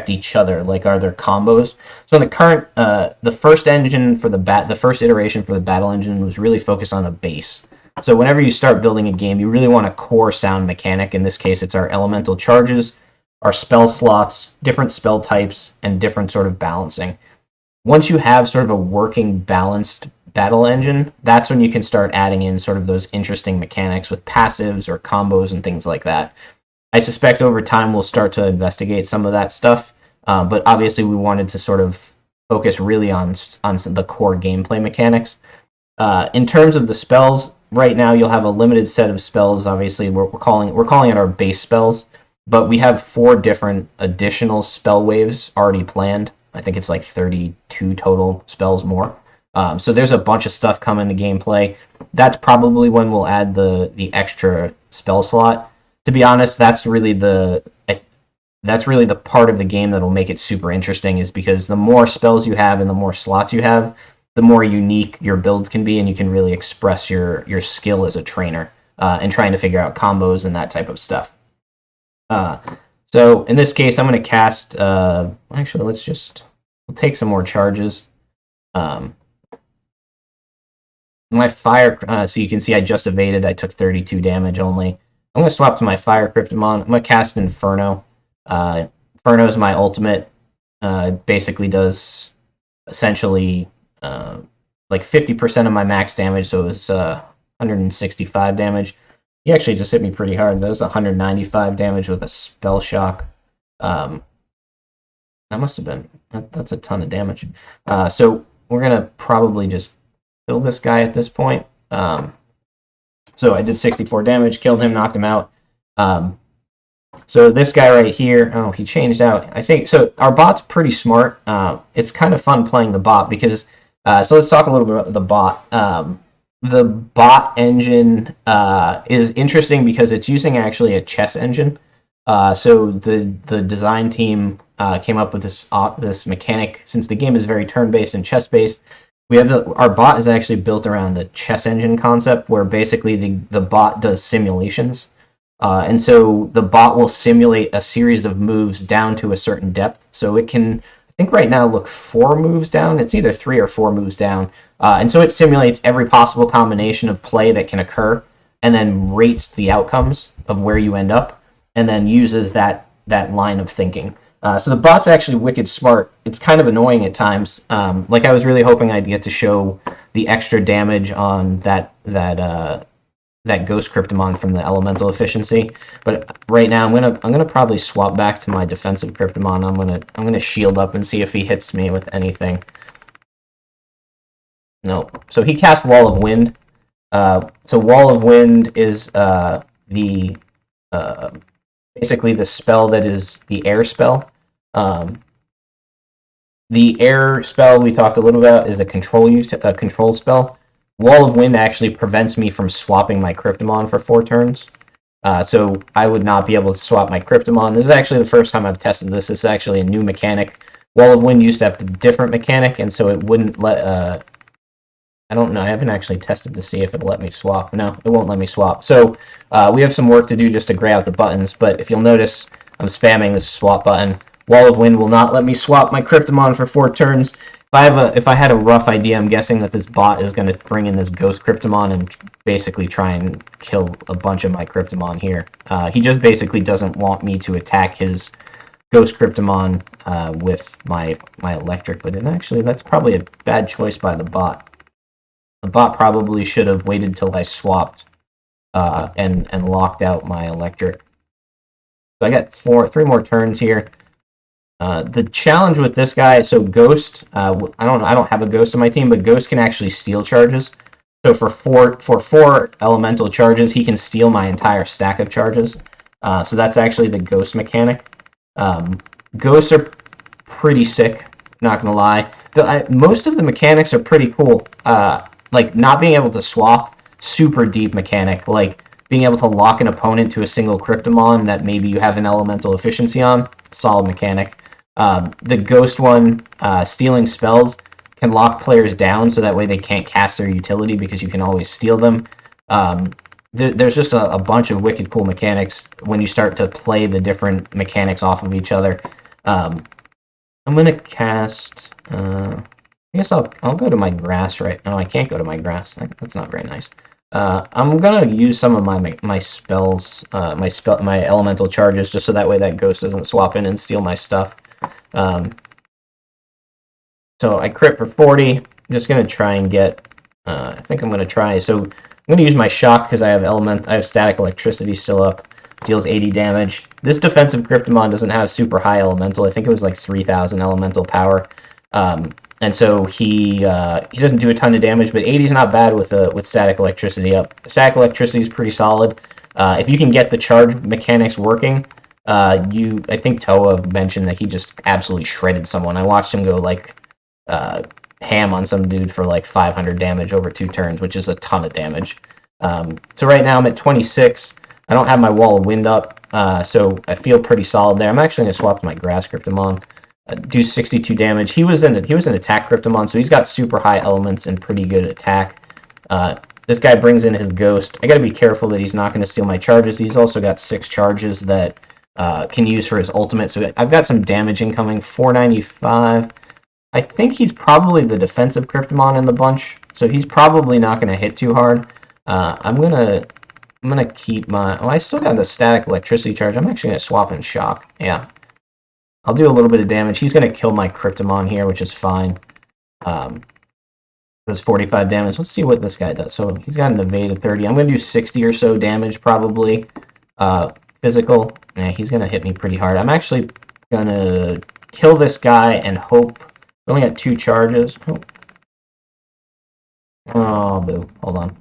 each other? Like, are there combos? So in the current, the first engine for the first iteration for the battle engine was really focused on the base. So whenever you start building a game, you really want a core sound mechanic. In this case, it's our elemental charges, our spell slots, different spell types, and different sort of balancing. Once you have sort of a working, balanced battle engine, that's when you can start adding in sort of those interesting mechanics with passives or combos and things like that. I suspect over time we'll start to investigate some of that stuff, but obviously we wanted to sort of focus really on the core gameplay mechanics. In terms of the spells, right now you'll have a limited set of spells. Obviously, we're calling it our base spells, but we have 4 different additional spell waves already planned. I think it's like 32 total spells more. So there's a bunch of stuff coming to gameplay. That's probably when we'll add the extra spell slot. To be honest, that's really the part of the game that'll make it super interesting, is because the more spells you have and the more slots you have, the more unique your builds can be, and you can really express your skill as a trainer and trying to figure out combos and that type of stuff. So in this case, I'm going to cast. Actually, we'll take some more charges. My fire. So you can see I just evaded. I took 32 damage only. I'm going to swap to my fire Kryptomon. I'm going to cast Inferno. Inferno is my ultimate. Basically does essentially like 50% of my max damage, so it was 165 damage. He actually just hit me pretty hard. That was 195 damage with a spell shock. Um, that must have been that's a ton of damage. So we're gonna probably just kill this guy at this point. So I did 64 damage, killed him, knocked him out. So this guy right here, oh, he changed out. I think so. Our bot's pretty smart. It's kind of fun playing the bot because. So let's talk a little bit about the bot. The bot engine is interesting because it's using actually a chess engine. So the design team came up with this mechanic. Since the game is very turn-based and chess-based, we have our bot is actually built around the chess engine concept, where basically the bot does simulations, and so the bot will simulate a series of moves down to a certain depth. So it can, I think right now, look 4 moves down. It's either 3 or 4 moves down, and so it simulates every possible combination of play that can occur, and then rates the outcomes of where you end up, and then uses that line of thinking. So the bot's actually wicked smart. It's kind of annoying at times. Like I was really hoping I'd get to show the extra damage on that Ghost Kryptomon from the elemental efficiency, but right now I'm gonna probably swap back to my defensive Kryptomon. I'm gonna shield up and see if he hits me with anything. No. So he cast Wall of Wind. So Wall of Wind is the basically the spell that is the air spell. The air spell we talked a little about is a control spell. Wall of Wind actually prevents me from swapping my Kryptomon for 4 turns. So I would not be able to swap my Kryptomon. This is actually the first time I've tested this. This is actually a new mechanic. Wall of Wind used to have a different mechanic, and so it wouldn't let... I don't know. I haven't actually tested to see if it'll let me swap. No, it won't let me swap. So we have some work to do just to gray out the buttons, but if you'll notice, I'm spamming this swap button. Wall of Wind will not let me swap my Kryptomon for 4 turns. If I had a rough idea, I'm guessing that this bot is going to bring in this Ghost Kryptomon and basically try and kill a bunch of my Kryptomon here. He just basically doesn't want me to attack his Ghost Kryptomon with my electric, but that's probably a bad choice by the bot. The bot probably should have waited till I swapped and locked out my electric. So I got 3 more turns here. The challenge with this guy, so Ghost, I don't have a Ghost on my team, but Ghost can actually steal charges. So for four elemental charges, he can steal my entire stack of charges. So that's actually the Ghost mechanic. Ghosts are pretty sick, not gonna lie. Most of the mechanics are pretty cool. Like not being able to swap, super deep mechanic. Like being able to lock an opponent to a single Kryptomon that maybe you have an elemental efficiency on, solid mechanic. The Ghost one, stealing spells, can lock players down so that way they can't cast their utility because you can always steal them. There's just a bunch of wicked cool mechanics when you start to play the different mechanics off of each other. I'm gonna cast. I guess I'll go to my grass right now. I can't go to my grass. That's not very nice. I'm gonna use some of my spells, my elemental charges, just so that way that Ghost doesn't swap in and steal my stuff. So I crit for 40. I'm just gonna try and get. I think I'm gonna try. So I'm gonna use my shock because I have static electricity still up. Deals 80 damage. This defensive Kryptomon doesn't have super high elemental. I think it was like 3,000 elemental power. And so he doesn't do a ton of damage, but 80 is not bad with static electricity up. Static electricity is pretty solid. If you can get the charge mechanics working, I think Toa mentioned that he just absolutely shredded someone. I watched him go like ham on some dude for like 500 damage over 2 turns, which is a ton of damage. So right now I'm at 26. I don't have my Wall of Wind up, so I feel pretty solid there. I'm actually going to swap to my Grass Kryptomon. Do 62 damage. He was an attack Kryptomon, so he's got super high elements and pretty good attack. This guy brings in his Ghost. I got to be careful that he's not going to steal my charges. He's also got 6 charges that can use for his ultimate, so I've got some damage incoming. 495. I think he's probably the defensive Kryptomon in the bunch, so he's probably not going to hit too hard. I'm gonna keep my. Oh, I still got the static electricity charge. I'm actually gonna swap in shock. Yeah. I'll do a little bit of damage. He's going to kill my Kryptomon here, which is fine. Does 45 damage. Let's see what this guy does. So he's got an evade of 30. I'm going to do 60 or so damage probably. Physical. Yeah, he's going to hit me pretty hard. I'm actually going to kill this guy and hope. I only got 2 charges. Oh, boo. Hold on.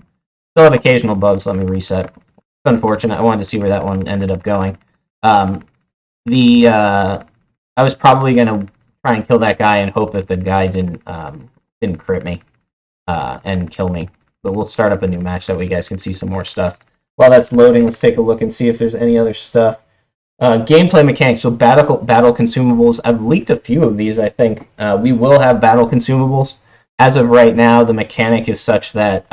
Still have occasional bugs. Let me reset. It's unfortunate. I wanted to see where that one ended up going. I was probably going to try and kill that guy and hope that the guy didn't crit me. And kill me. But we'll start up a new match that way you guys can see some more stuff. While that's loading, let's take a look and see if there's any other stuff. Gameplay mechanics. So battle consumables. I've leaked a few of these, I think. We will have battle consumables. As of right now, the mechanic is such that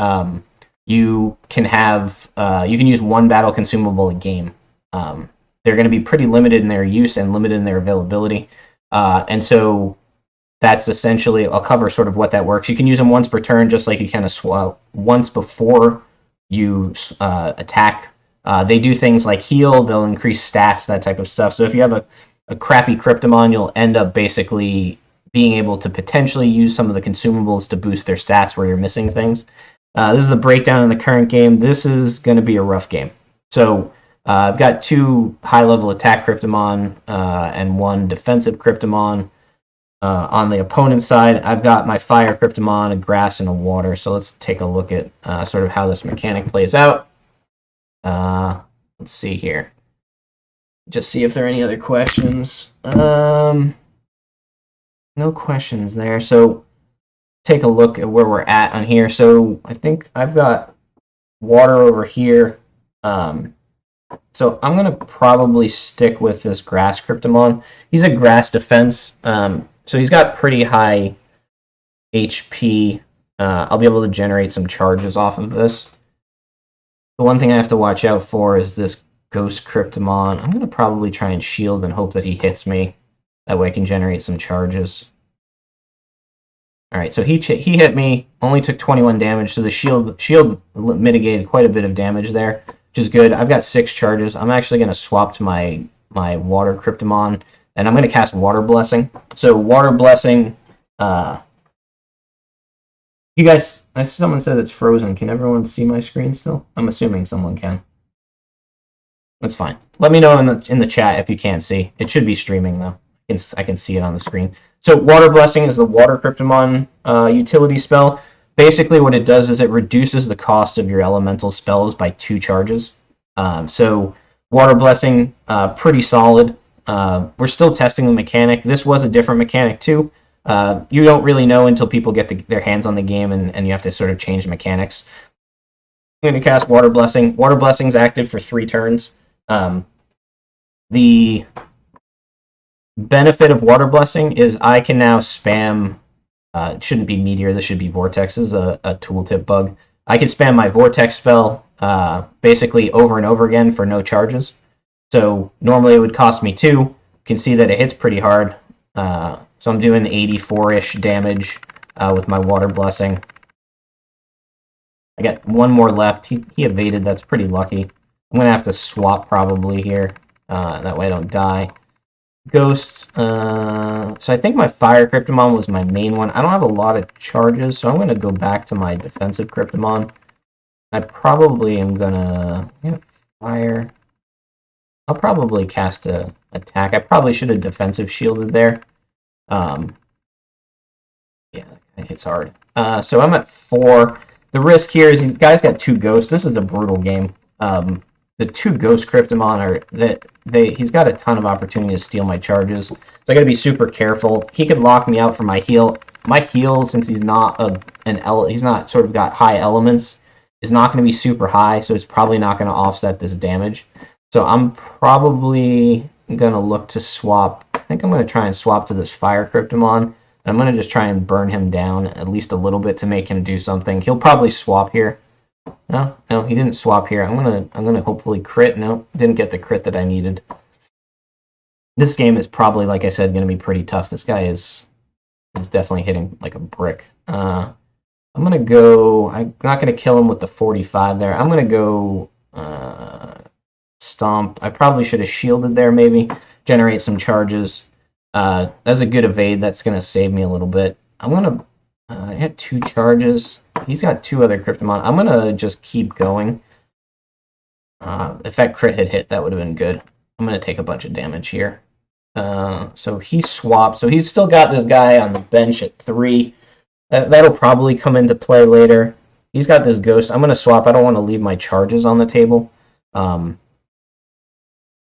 you can use one battle consumable a game. They're going to be pretty limited in their use and limited in their availability. And so that's essentially, I'll cover sort of what that works. You can use them once per turn, just like you can once before you attack. They do things like heal, they'll increase stats, that type of stuff. So if you have a crappy Kryptomon, you'll end up basically being able to potentially use some of the consumables to boost their stats where you're missing things. This is the breakdown in the current game. This is going to be a rough game. So I've got 2 high-level attack Kryptomon and 1 defensive Kryptomon. On the opponent's side, I've got my fire Kryptomon, a grass, and a water. So let's take a look at sort of how this mechanic plays out. Let's see here. Just see if there are any other questions. No questions there. So take a look at where we're at on here. So I think I've got water over here. So I'm going to probably stick with this grass Kryptomon. He's a grass defense. So he's got pretty high HP. I'll be able to generate some charges off of this. The one thing I have to watch out for is this Ghost Kryptomon. I'm going to probably try and shield and hope that he hits me. That way I can generate some charges. Alright, so he hit me, only took 21 damage, so the shield mitigated quite a bit of damage there, which is good. I've got 6 charges. I'm actually going to swap to my Water Kryptomon, and I'm going to cast Water Blessing. So Water Blessing, you guys, someone said it's frozen. Can everyone see my screen still? I'm assuming someone can. That's fine. Let me know in the chat if you can't see. It should be streaming though. I can see it on the screen. So Water Blessing is the Water Kryptomon utility spell. Basically what it does is it reduces the cost of your elemental spells by 2 charges. So Water Blessing, pretty solid. We're still testing the mechanic. This was a different mechanic too. You don't really know until people get their hands on the game and you have to sort of change mechanics. I'm going to cast Water Blessing. Water Blessing is active for 3 turns. The benefit of Water Blessing is I can now spam, it shouldn't be Meteor, this should be Vortex. This is a tooltip bug. I can spam my Vortex spell basically over and over again for no charges. So normally it would cost me 2. You can see that it hits pretty hard. So I'm doing 84-ish damage with my Water Blessing. I got 1 more left. He evaded, that's pretty lucky. I'm going to have to swap probably here. That way I don't die. Ghosts. So I think my Fire Kryptomon was my main one. I don't have a lot of charges, so I'm going to go back to my defensive Kryptomon. I probably am going to... Fire. I'll probably cast a attack. I probably should have defensive shielded there. Yeah, that hits hard. So I'm at 4. The risk here is you guys got 2 ghosts. This is a brutal game. The 2 ghost Kryptomon are he's got a ton of opportunity to steal my charges. So I got to be super careful. He could lock me out for my heal. My heal, since he's not he's not sort of got high elements, is not going to be super high. So it's probably not going to offset this damage. So I'm probably going to look to swap. I think I'm going to try and swap to this Fire Kryptomon. And I'm going to just try and burn him down at least a little bit to make him do something. He'll probably swap here. No, he didn't swap here. I'm gonna hopefully crit. No, didn't get the crit that I needed. This game is probably, like I said, gonna be pretty tough. This guy is definitely hitting like a brick. I'm gonna go. I'm not gonna kill him with the 45 there. I'm gonna go stomp. I probably should have shielded there. Maybe generate some charges. That's a good evade. That's gonna save me a little bit. I'm gonna I had 2 charges. He's got 2 other Kryptomon. I'm going to just keep going. If that crit had hit, that would have been good. I'm going to take a bunch of damage here. So he swapped. So he's still got this guy on the bench at 3. That'll probably come into play later. He's got this ghost. I'm going to swap. I don't want to leave my charges on the table. I'm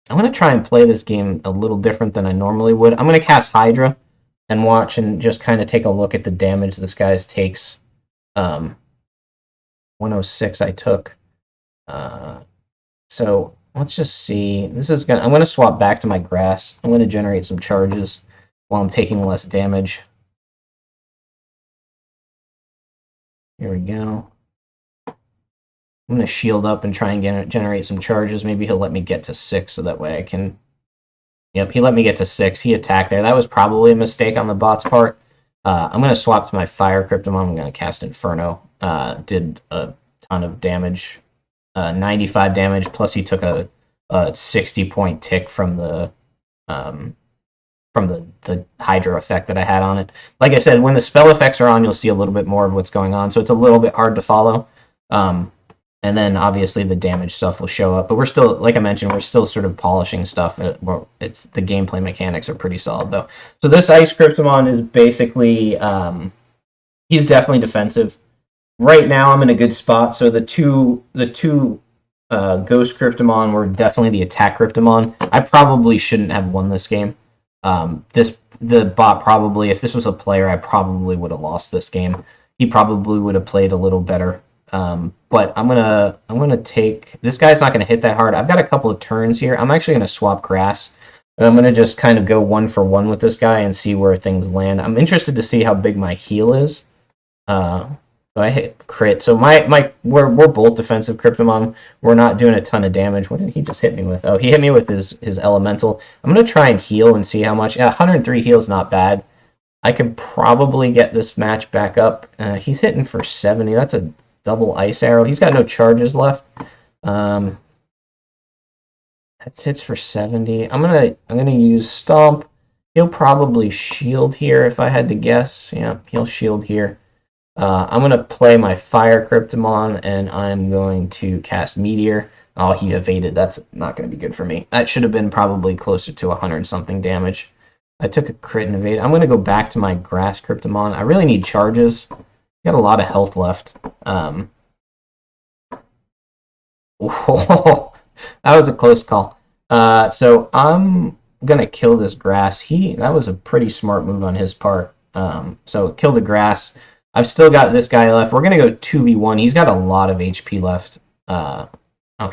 going to try and play this game a little different than I normally would. I'm going to cast Hydra and watch and just kind of take a look at the damage this guy takes. 106 I took. So let's just see. I'm going to swap back to my grass. I'm going to generate some charges while I'm taking less damage. Here we go. I'm going to shield up and try and generate some charges. Maybe he'll let me get to 6 so that way I can... Yep, he let me get to 6. He attacked there. That was probably a mistake on the bot's part. I'm going to swap to my Fire Kryptomon. I'm going to cast Inferno. Did a ton of damage. 95 damage, plus he took a 60-point tick from the Hydra effect that I had on it. Like I said, when the spell effects are on, you'll see a little bit more of what's going on, so it's a little bit hard to follow. And then obviously the damage stuff will show up, but we're still, like I mentioned, we're still sort of polishing stuff. It's the gameplay mechanics are pretty solid though. So this Ice Kryptomon is basically he's definitely defensive. Right now I'm in a good spot. So the two Ghost Kryptomon were definitely the attack Kryptomon. I probably shouldn't have won this game. The bot probably, if this was a player, I probably would have lost this game. He probably would have played a little better. But I'm gonna take, this guy's not gonna hit that hard. I've got a couple of turns here. I'm actually gonna swap grass, and I'm gonna just kind of go 1 for 1 with this guy and see where things land. I'm interested to see how big my heal is. So I hit crit. So we're both defensive Kryptomon. We're not doing a ton of damage. What did he just hit me with? Oh, he hit me with his elemental. I'm gonna try and heal and see how much. Yeah, 103 heal is not bad. I could probably get this match back up. He's hitting for 70. That's a double ice arrow. He's got no charges left. That hits for 70. I'm gonna use Stomp. He'll probably shield here if I had to guess. Yeah, he'll shield here. I'm gonna play my Fire Kryptomon and I'm going to cast Meteor. Oh, he evaded. That's not gonna be good for me. That should have been probably closer to 100-something damage. I took a crit and evade. I'm gonna go back to my Grass Kryptomon. I really need charges. Got a lot of health left. Oh, that was a close call. So I'm gonna kill this grass. That was a pretty smart move on his part. So kill the grass. I've still got this guy left. We're gonna go 2v1. He's got a lot of HP left. Oh,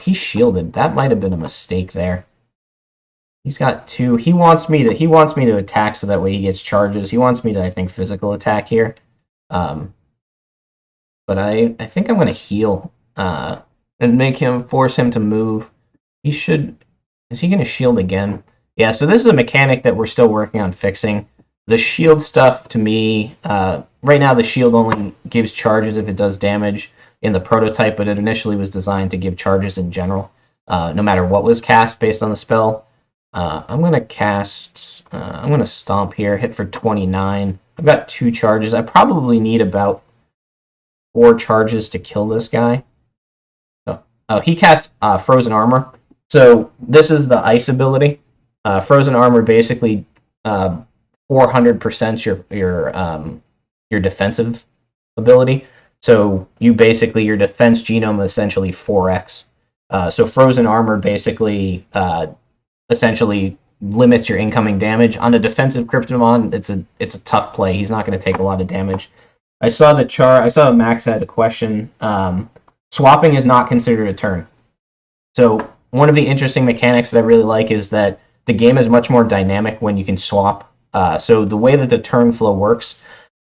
he's shielded. That might have been a mistake there. He's got 2. He wants me to attack so that way he gets charges. He wants me to, I think, physical attack here. But I think I'm going to heal and force him to move. Is he going to shield again? Yeah, so this is a mechanic that we're still working on fixing. The shield stuff, to me, right now the shield only gives charges if it does damage in the prototype, but it initially was designed to give charges in general, no matter what was cast based on the spell. I'm going to Stomp here, hit for 29. I've got 2 charges. I probably need about 4 charges to kill this guy. Oh, he cast Frozen Armor. So this is the ice ability. Frozen Armor basically 400% your defensive ability. So your defense genome essentially 4x. So Frozen Armor basically essentially limits your incoming damage. On a defensive Kryptomon, it's a tough play. He's not going to take a lot of damage. I saw Max had a question. Swapping is not considered a turn. So one of the interesting mechanics that I really like is that the game is much more dynamic when you can swap. So the way that the turn flow works,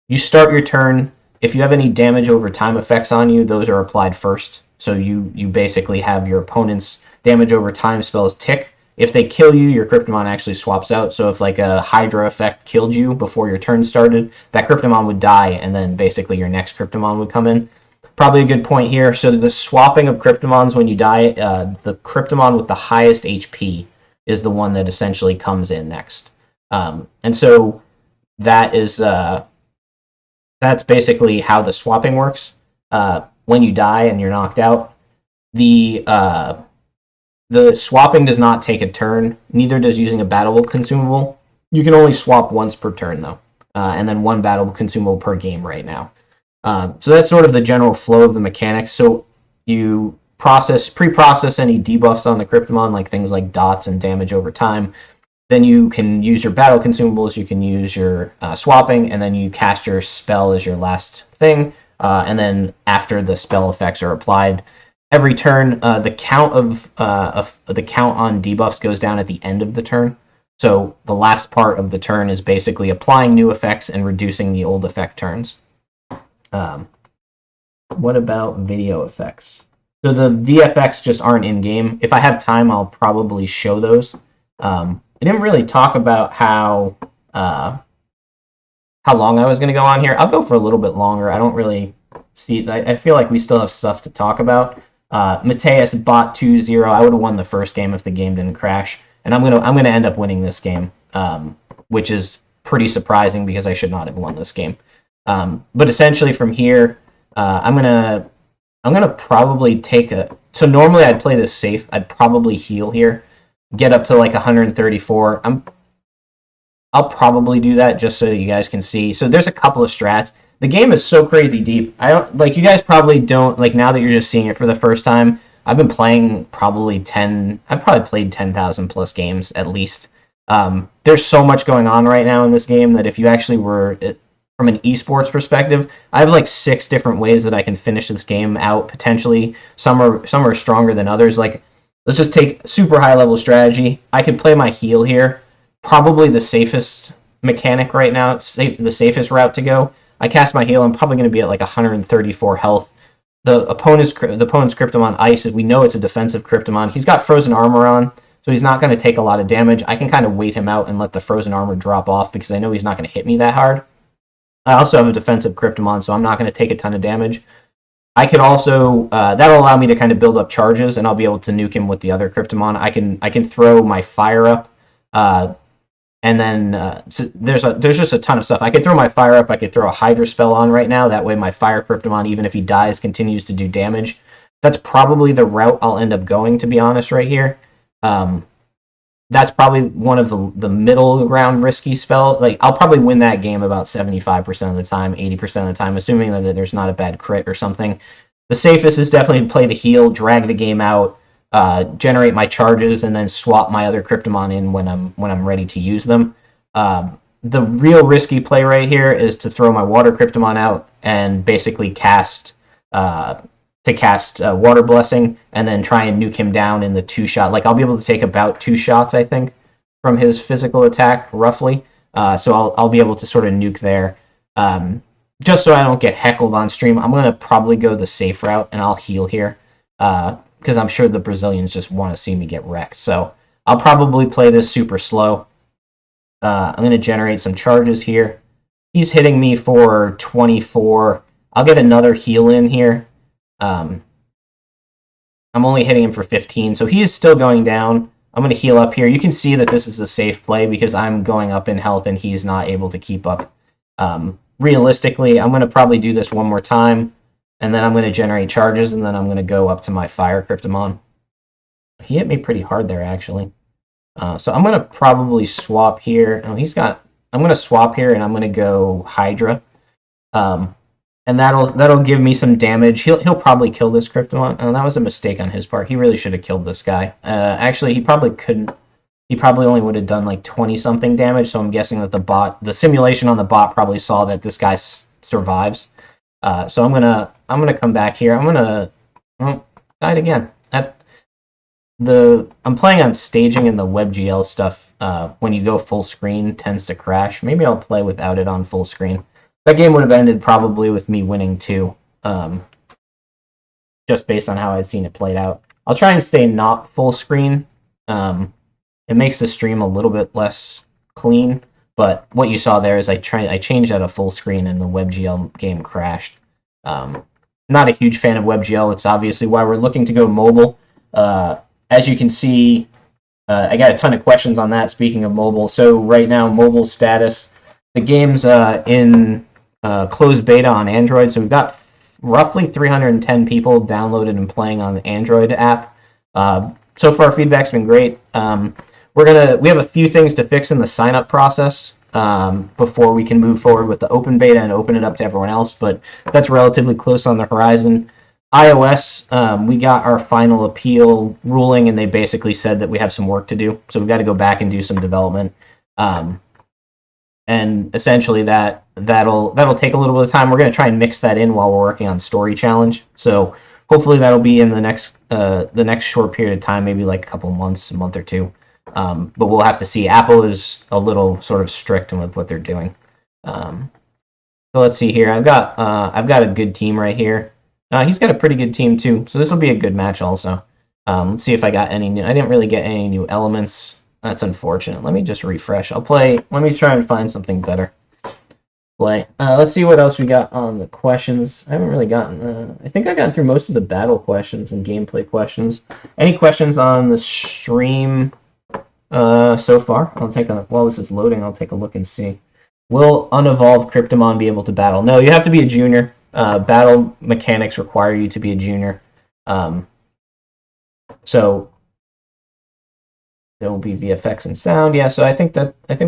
you start your turn. If you have any damage over time effects on you, those are applied first. So you basically have your opponent's damage over time spells tick. If they kill you, your Kryptomon actually swaps out. So if like a Hydra effect killed you before your turn started, that Kryptomon would die, and then basically your next Kryptomon would come in. Probably a good point here. So the swapping of Kryptomons when you die, the Kryptomon with the highest HP is the one that essentially comes in next. And so that is that's basically how the swapping works. When you die and you're knocked out, the swapping does not take a turn. Neither does using a battleable consumable. You can only swap once per turn, though, and then one battleable consumable per game right now. So that's sort of the general flow of the mechanics. So you pre-process any debuffs on the Kryptomon, like things like dots and damage over time. Then you can use your battle consumables, you can use your swapping, and then you cast your spell as your last thing. And then after the spell effects are applied, every turn the count on debuffs goes down at the end of the turn. So the last part of the turn is basically applying new effects and reducing the old effect turns. What about video effects? So the VFX just aren't in game. If I have time, I'll probably show those. I didn't really talk about how long I was going to go on here. I'll go for a little bit longer. I don't really see. I feel like we still have stuff to talk about. Mateus bot 2-0. I would have won the first game if the game didn't crash, and I'm gonna end up winning this game, which is pretty surprising because I should not have won this game. But essentially from here, I'm gonna probably take a. So normally I'd play this safe. I'd probably heal here, get up to like 134. I'll probably do that just so that you guys can see. So there's a couple of strats. The game is so crazy deep. I don't like you guys probably don't like now that you're just seeing it for the first time. I've been playing probably 10. I've probably played 10,000 plus games at least. There's so much going on right now in this game that if you actually were from an esports perspective, I have like 6 different ways that I can finish this game out potentially. Some are stronger than others. Like let's just take super high level strategy. I could play my heal here. Probably the safest mechanic right now. It's the safest route to go. I cast my heal. I'm probably going to be at like 134 health. The opponent's Kryptomon Ice. We know it's a defensive Kryptomon. He's got frozen armor on, so he's not going to take a lot of damage. I can kind of wait him out and let the frozen armor drop off because I know he's not going to hit me that hard. I also have a defensive Kryptomon, so I'm not going to take a ton of damage. I could also that'll allow me to kind of build up charges, and I'll be able to nuke him with the other Kryptomon. I can throw my fire up. And then so there's just a ton of stuff. I could throw my fire up. I could throw a Hydra spell on right now. That way my fire Kryptomon, even if he dies, continues to do damage. That's probably the route I'll end up going, to be honest, right here. That's probably one of the middle ground risky spell. Like I'll probably win that game about 75% of the time, 80% of the time, assuming that there's not a bad crit or something. The safest is definitely to play the heal, drag the game out, generate my charges, and then swap my other Kryptomon in when I'm ready to use them. The real risky play right here is to throw my water Kryptomon out and basically cast Water Blessing and then try and nuke him down in the 2-shot. Like I'll be able to take about 2 shots, I think, from his physical attack roughly. So I'll be able to sort of nuke there. Just so I don't get heckled on stream, I'm gonna probably go the safe route and I'll heal here. Because I'm sure the Brazilians just want to see me get wrecked. So I'll probably play this super slow. I'm going to generate some charges here. He's hitting me for 24. I'll get another heal in here. I'm only hitting him for 15, so he is still going down. I'm going to heal up here. You can see that this is a safe play because I'm going up in health and he's not able to keep up. Realistically, I'm going to probably do this one more time. And then I'm going to generate charges, and then I'm going to go up to my fire Kryptomon. He hit me pretty hard there, actually. So I'm going to probably swap here. Oh, I'm going to swap here, and I'm going to go Hydra. And that'll give me some damage. He'll probably kill this Kryptomon. Oh, that was a mistake on his part. He really should have killed this guy. Actually, he probably couldn't. He probably only would have done like 20-something damage, so I'm guessing that the simulation on the bot probably saw that this guy survives. So I'm gonna come back here. Died again. I'm playing on staging, and the WebGL stuff when you go full screen tends to crash. Maybe I'll play without it on full screen. That game would have ended probably with me winning too, just based on how I'd seen it played out. I'll try and stay not full screen. It makes the stream a little bit less clean. But what you saw there is I changed out of full screen and the WebGL game crashed. Not a huge fan of WebGL. It's obviously why we're looking to go mobile. As you can see, I got a ton of questions on that, speaking of mobile. So right now, mobile status. The game's in closed beta on Android, so we've got roughly 310 people downloaded and playing on the Android app. So far, feedback's been great. We have a few things to fix in the sign up process before we can move forward with the open beta and open it up to everyone else, but that's relatively close on the horizon. iOS, we got our final appeal ruling, and they basically said that we have some work to do, so we've got to go back and do some development. And essentially that'll take a little bit of time. We're going to try and mix that in while we're working on Story Challenge. So hopefully that'll be in the next short period of time, maybe like a couple months, a month or two. But we'll have to see. Apple is a little sort of strict with what they're doing. So let's see here. I've got a good team right here. He's got a pretty good team too. So this will be a good match also. Let's see if I got any new. I didn't really get any new elements. That's unfortunate. Let me just refresh. Let me try and find something better. Let's see what else we got on the questions. I haven't really gotten... I think I've gotten through most of the battle questions and gameplay questions. Any questions on the stream so far? While this is loading, I'll take a look and see. Will unevolved Kryptomon be able to battle? No, you have to be a junior. Battle mechanics require you to be a junior. So there will be VFX and sound. Yeah, so I think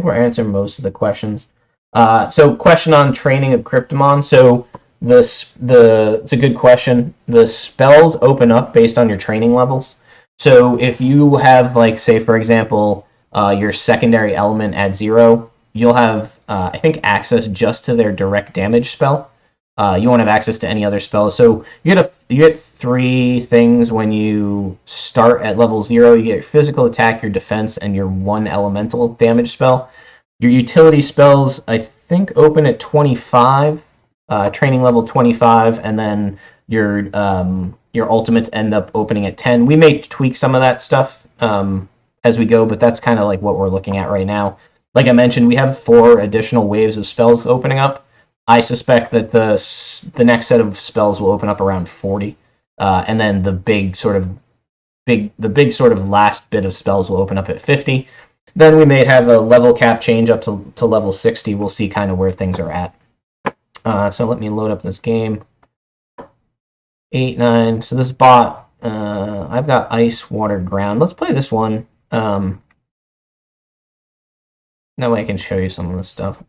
we're answering most of the questions. So question on training of Kryptomon. So it's a good question. The spells open up based on your training levels. So if you have, like, say for example, your secondary element at 0, you'll have I think access just to their direct damage spell. You won't have access to any other spells. So you get 3 things when you start at level 0. You get your physical attack, your defense, and your 1 elemental damage spell. Your utility spells, I think, open at 25, training level 25, and then your ultimates end up opening at 10. We may tweak some of that stuff as we go, but that's kind of like what we're looking at right now. Like I mentioned, we have 4 additional waves of spells opening up. I suspect that the next set of spells will open up around 40, and then the big sort of last bit of spells will open up at 50. Then we may have a level cap change up to level 60. We'll see kind of where things are at. So let me load up this game. 8, 9. So this bot, I've got ice, water, ground. Let's play this one. That way I can show you some of this stuff.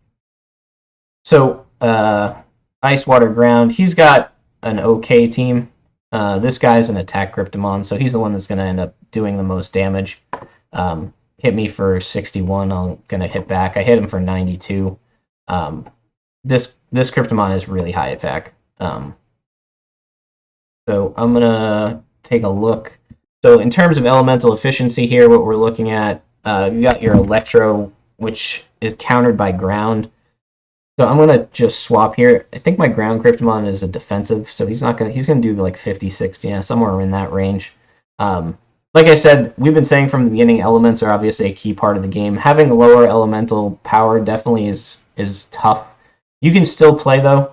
So ice, water, ground. He's got an okay team. This guy's an attack Kryptomon, so he's the one that's going to end up doing the most damage. Hit me for 61. I'm going to hit back. I hit him for 92. This Kryptomon is really high attack. So I'm going to take a look. So in terms of elemental efficiency here, what we're looking at, you got your Electro, which is countered by ground. So I'm going to just swap here. I think my ground Kryptomon is a defensive, so he's going to do like 50, 60, yeah, somewhere in that range. Like I said, we've been saying from the beginning, elements are obviously a key part of the game. Having lower elemental power definitely is tough. You can still play, though.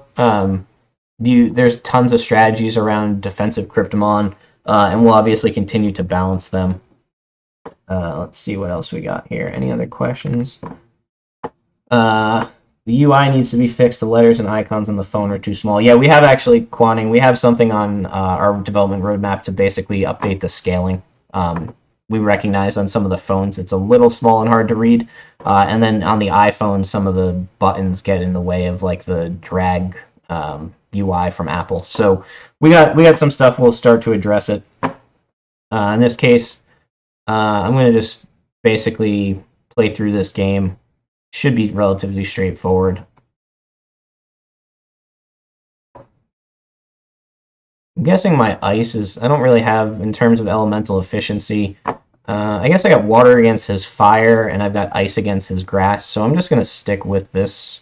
There's tons of strategies around defensive Kryptomon, and we'll obviously continue to balance them. Let's see what else we got here. Any other questions? The UI needs to be fixed. The letters and icons on the phone are too small. Yeah, we have actually, Quanning, we have something on our development roadmap to basically update the scaling. We recognize on some of the phones it's a little small and hard to read. And then on the iPhone, some of the buttons get in the way of like the drag UI from Apple. So we got some stuff. We'll start to address it. In this case, I'm going to just basically play through this game. Should be relatively straightforward. I'm guessing my ice is... I don't really have, in terms of elemental efficiency, I guess I got water against his fire, and I've got ice against his grass, so I'm just going to stick with this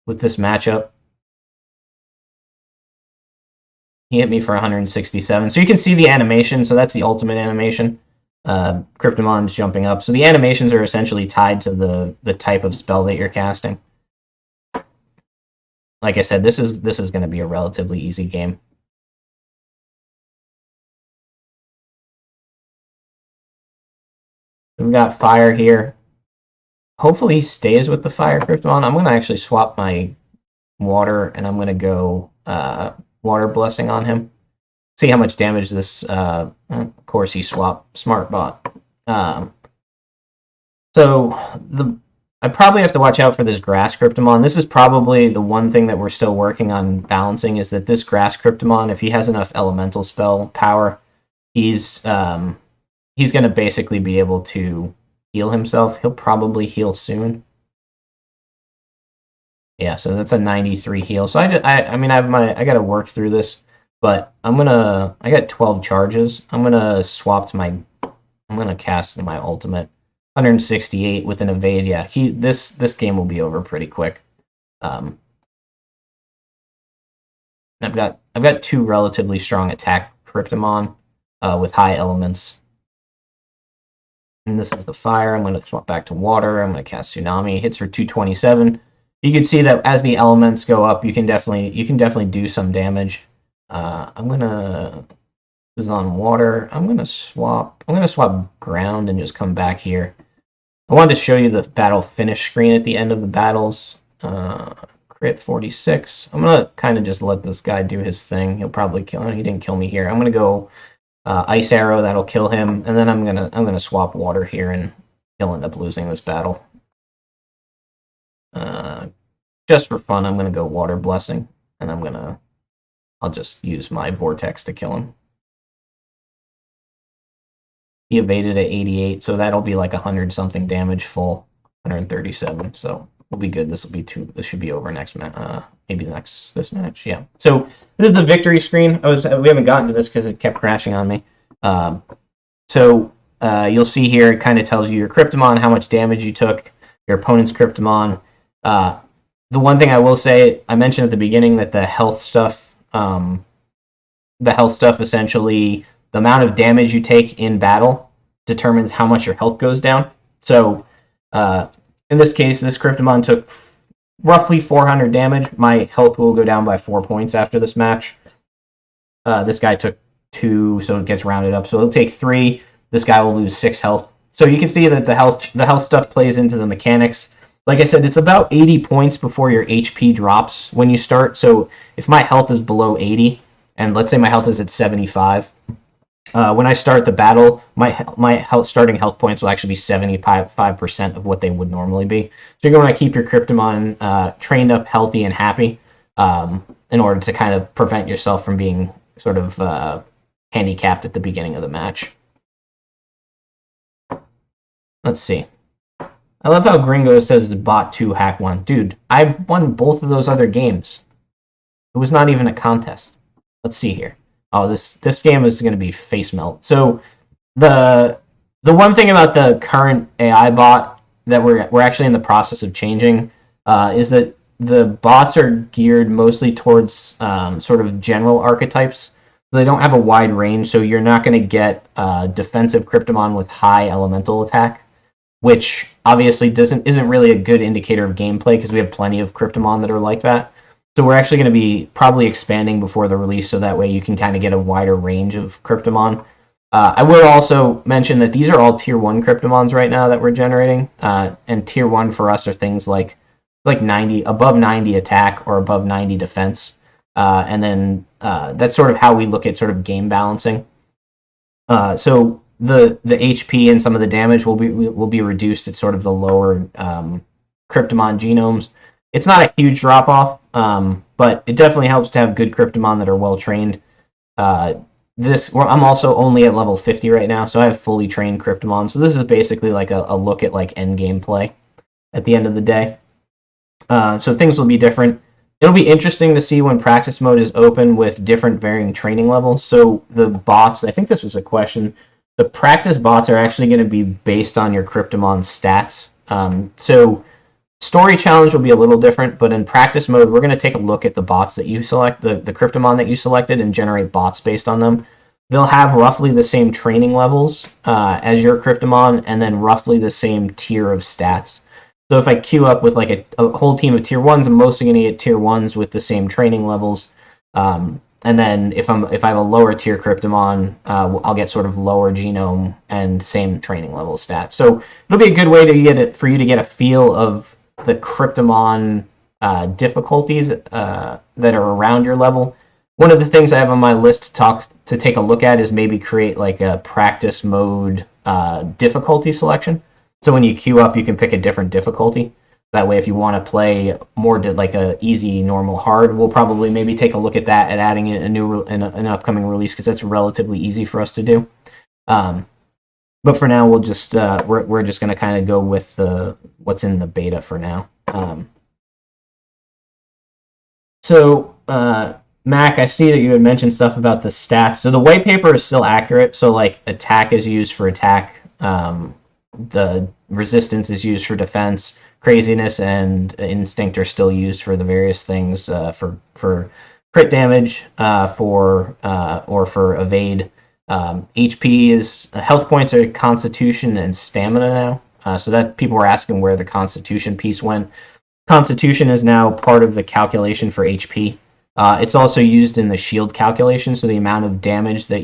matchup. He hit me for 167. So you can see the animation, so that's the ultimate animation. Kryptomon's jumping up. So the animations are essentially tied to the type of spell that you're casting. Like I said, this is going to be a relatively easy game. We've got fire here. Hopefully he stays with the fire Kryptomon. I'm going to actually swap my water, and I'm going to go Water Blessing on him. See how much damage this... of course, he swapped Smart Bot. So I probably have to watch out for this Grass Kryptomon. This is probably the one thing that we're still working on balancing, is that this Grass Kryptomon, if he has enough elemental spell power, he's going to basically be able to heal himself. He'll probably heal soon. Yeah, so that's a 93 heal. So I mean, I got to work through this, but I got 12 charges. I'm gonna cast my ultimate. 168 with an evade. Yeah, this game will be over pretty quick. I've got 2 relatively strong attack Kryptomon with high elements. And this is the fire. I'm going to swap back to water. I'm going to cast Tsunami. Hits for 227. You can see that as the elements go up, you can definitely do some damage. This is on water. I'm gonna swap ground and just come back here. I wanted to show you the battle finish screen at the end of the battles. Crit 46. I'm gonna kind of just let this guy do his thing. He'll probably kill him. He didn't kill me here. I'm gonna go Ice Arrow. That'll kill him, and then I'm gonna swap water here, and he'll end up losing this battle. Just for fun, I'm gonna go Water Blessing, and I'll just use my Vortex to kill him. He evaded at 88, so that'll be like 100-something damage full, 137. So we'll be good. This should be over next match. Maybe this match. Yeah. So this is the victory screen. We haven't gotten to this because it kept crashing on me. So you'll see here it kind of tells you your Kryptomon, how much damage you took, your opponent's Kryptomon. The one thing I will say, I mentioned at the beginning that the health stuff essentially, the amount of damage you take in battle determines how much your health goes down. So in this case, this Kryptomon took roughly 400 damage. My health will go down by 4 points after this match. This guy took 2, so it gets rounded up. So it'll take 3. This guy will lose 6 health. So you can see that the health stuff plays into the mechanics. Like I said, it's about 80 points before your HP drops when you start. So if my health is below 80, and let's say my health is at 75, when I start the battle, my starting health points will actually be 75% of what they would normally be. So you're going to keep your Kryptomon trained up, healthy, and happy in order to kind of prevent yourself from being sort of handicapped at the beginning of the match. Let's see. I love how Gringo says bot 2, hack 1. Dude, I won both of those other games. It was not even a contest. Let's see here. Oh, this game is going to be face melt. So the one thing about the current AI bot that we're actually in the process of changing is that the bots are geared mostly towards sort of general archetypes. They don't have a wide range, so you're not going to get defensive Kryptomon with high elemental attack, which obviously isn't really a good indicator of gameplay because we have plenty of Kryptomon that are like that. So we're actually going to be probably expanding before the release, so that way you can kind of get a wider range of Kryptomon. I will also mention that these are all Tier 1 Kryptomons right now that we're generating, and Tier 1 for us are things like 90, above 90 attack or above 90 defense, and then that's sort of how we look at sort of game balancing. So the HP and some of the damage will be reduced at sort of the lower Kryptomon genomes. It's not a huge drop off, but it definitely helps to have good Kryptomon that are well trained. I'm also only at level 50 right now, so I have fully trained Kryptomon. So this is basically like a look at like end game play at the end of the day. So things will be different. It'll be interesting to see when practice mode is open with different varying training levels. So the bots, I think this was a question. The practice bots are actually going to be based on your Kryptomon stats. So story challenge will be a little different, but in practice mode, we're going to take a look at the bots that you select, the Kryptomon that you selected, and generate bots based on them. They'll have roughly the same training levels as your Kryptomon, and then roughly the same tier of stats. So if I queue up with like a whole team of Tier 1s, I'm mostly going to get Tier 1s with the same training levels. And then if I have a lower tier Kryptomon, I'll get sort of lower genome and same training level stats. So it'll be a good way for you to get a feel of the Kryptomon difficulties that are around your level. One of the things I have on my list to take a look at is maybe create like a practice mode difficulty selection. So when you queue up, you can pick a different difficulty. That way, if you want to play more like a easy, normal, hard, we'll probably maybe take a look at that and adding in an upcoming release, because that's relatively easy for us to do. But for now, we'll just we're just going to kind of go with what's in the beta for now. So Mac, I see that you had mentioned stuff about the stats. So the white paper is still accurate. So like attack is used for attack, the resistance is used for defense, craziness and instinct are still used for the various things, for crit damage, or for evade. HP is health points are constitution and stamina now. So that people were asking where the constitution piece went. Constitution is now part of the calculation for HP. It's also used in the shield calculation, so the amount of damage that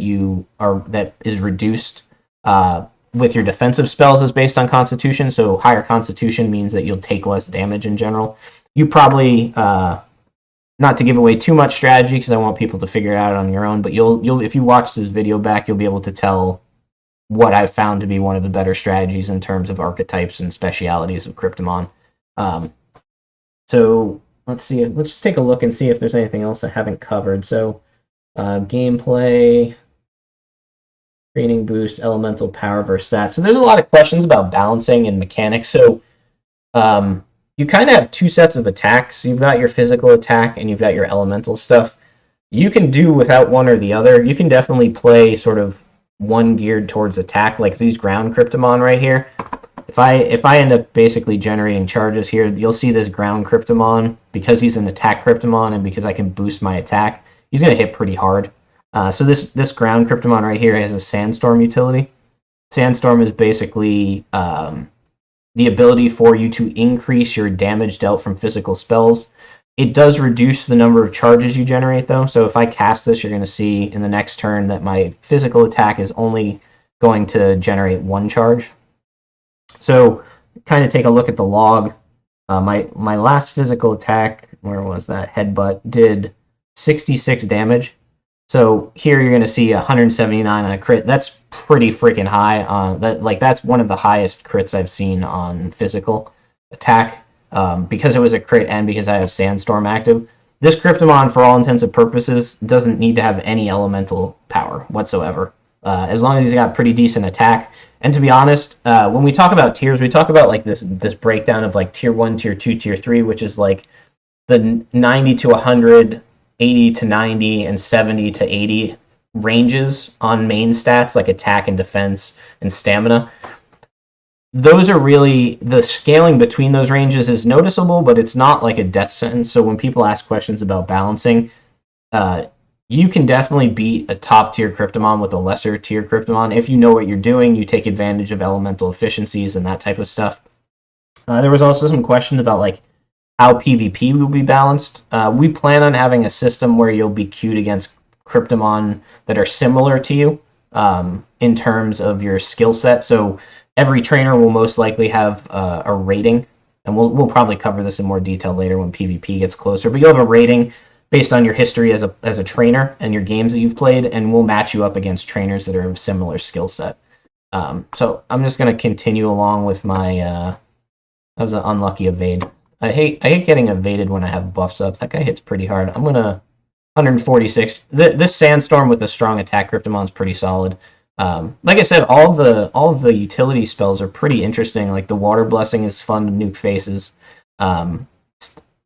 is reduced with your defensive spells is based on Constitution. So higher Constitution means that you'll take less damage in general. You probably, not to give away too much strategy because I want people to figure it out on your own, but you'll if you watch this video back, you'll be able to tell what I've found to be one of the better strategies in terms of archetypes and specialities of Kryptomon. So let's just take a look and see if there's anything else I haven't covered. So gameplay, training boost, elemental power versus stats. So there's a lot of questions about balancing and mechanics. So you kind of have two sets of attacks. You've got your physical attack and you've got your elemental stuff. You can do without one or the other. You can definitely play sort of one geared towards attack, like these ground Kryptomon right here. If I end up basically generating charges here, you'll see this ground Kryptomon, because he's an attack Kryptomon and because I can boost my attack, he's going to hit pretty hard. So this ground Kryptomon right here has a Sandstorm utility. Sandstorm is basically the ability for you to increase your damage dealt from physical spells. It does reduce the number of charges you generate, though. So if I cast this, you're going to see in the next turn that my physical attack is only going to generate one charge. So kind of take a look at the log. My last physical attack, where was that? Headbutt, did 66 damage. So here you're going to see 179 on a crit. That's pretty freaking high on that. Like that's one of the highest crits I've seen on physical attack, because it was a crit and because I have Sandstorm active. This Kryptomon, for all intents and purposes, doesn't need to have any elemental power whatsoever, as long as he's got pretty decent attack. And to be honest, when we talk about tiers, we talk about like this breakdown of like tier 1, tier 2, tier 3, which is like the 90 to 100, 80 to 90, and 70 to 80 ranges on main stats like attack and defense and stamina. Those are really, the scaling between those ranges is noticeable, but it's not like a death sentence. So when people ask questions about balancing, you can definitely beat a top tier Kryptomon with a lesser tier Kryptomon. If you know what you're doing, you take advantage of elemental efficiencies and that type of stuff. There was also some questions about like how PvP will be balanced. We plan on having a system where you'll be queued against Kryptomon that are similar to you in terms of your skill set. So every trainer will most likely have a rating, and we'll probably cover this in more detail later when PvP gets closer. But you'll have a rating based on your history as a trainer and your games that you've played, and we'll match you up against trainers that are of similar skill set. So I'm just going to continue along with my... that was an unlucky evade. I hate getting evaded when I have buffs up. That guy hits pretty hard. I'm going to 146. This Sandstorm with a strong attack Kryptomon's pretty solid. Like I said, all of the utility spells are pretty interesting. Like the Water Blessing is fun to nuke faces.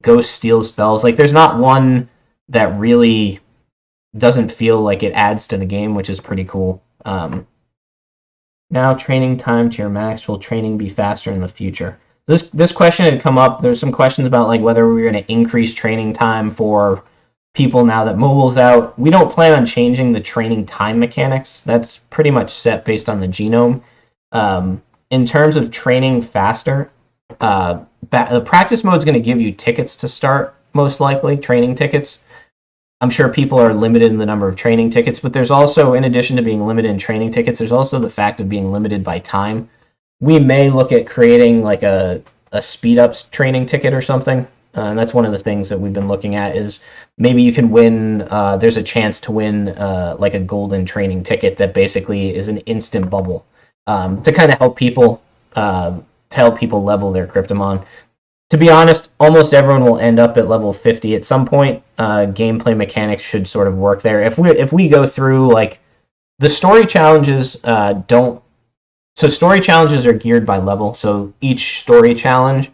Ghost Steal spells. Like there's not one that really doesn't feel like it adds to the game, which is pretty cool. Now training time to your max. Will training be faster in the future? This question had come up. There's some questions about like whether we're going to increase training time for people now that mobile's out. We don't plan on changing the training time mechanics. That's pretty much set based on the genome. In terms of training faster, the practice mode is going to give you tickets to start, most likely, training tickets. I'm sure people are limited in the number of training tickets, but there's also, in addition to being limited in training tickets, there's also the fact of being limited by time. We may look at creating like a speed-up training ticket or something, And that's one of the things that we've been looking at is maybe you can win, there's a chance to win like a golden training ticket that basically is an instant bubble to kind of help people level their Kryptomon. To be honest, almost everyone will end up at level 50 at some point. Gameplay mechanics should sort of work there. If we go through like the story challenges, don't. So story challenges are geared by level. So each story challenge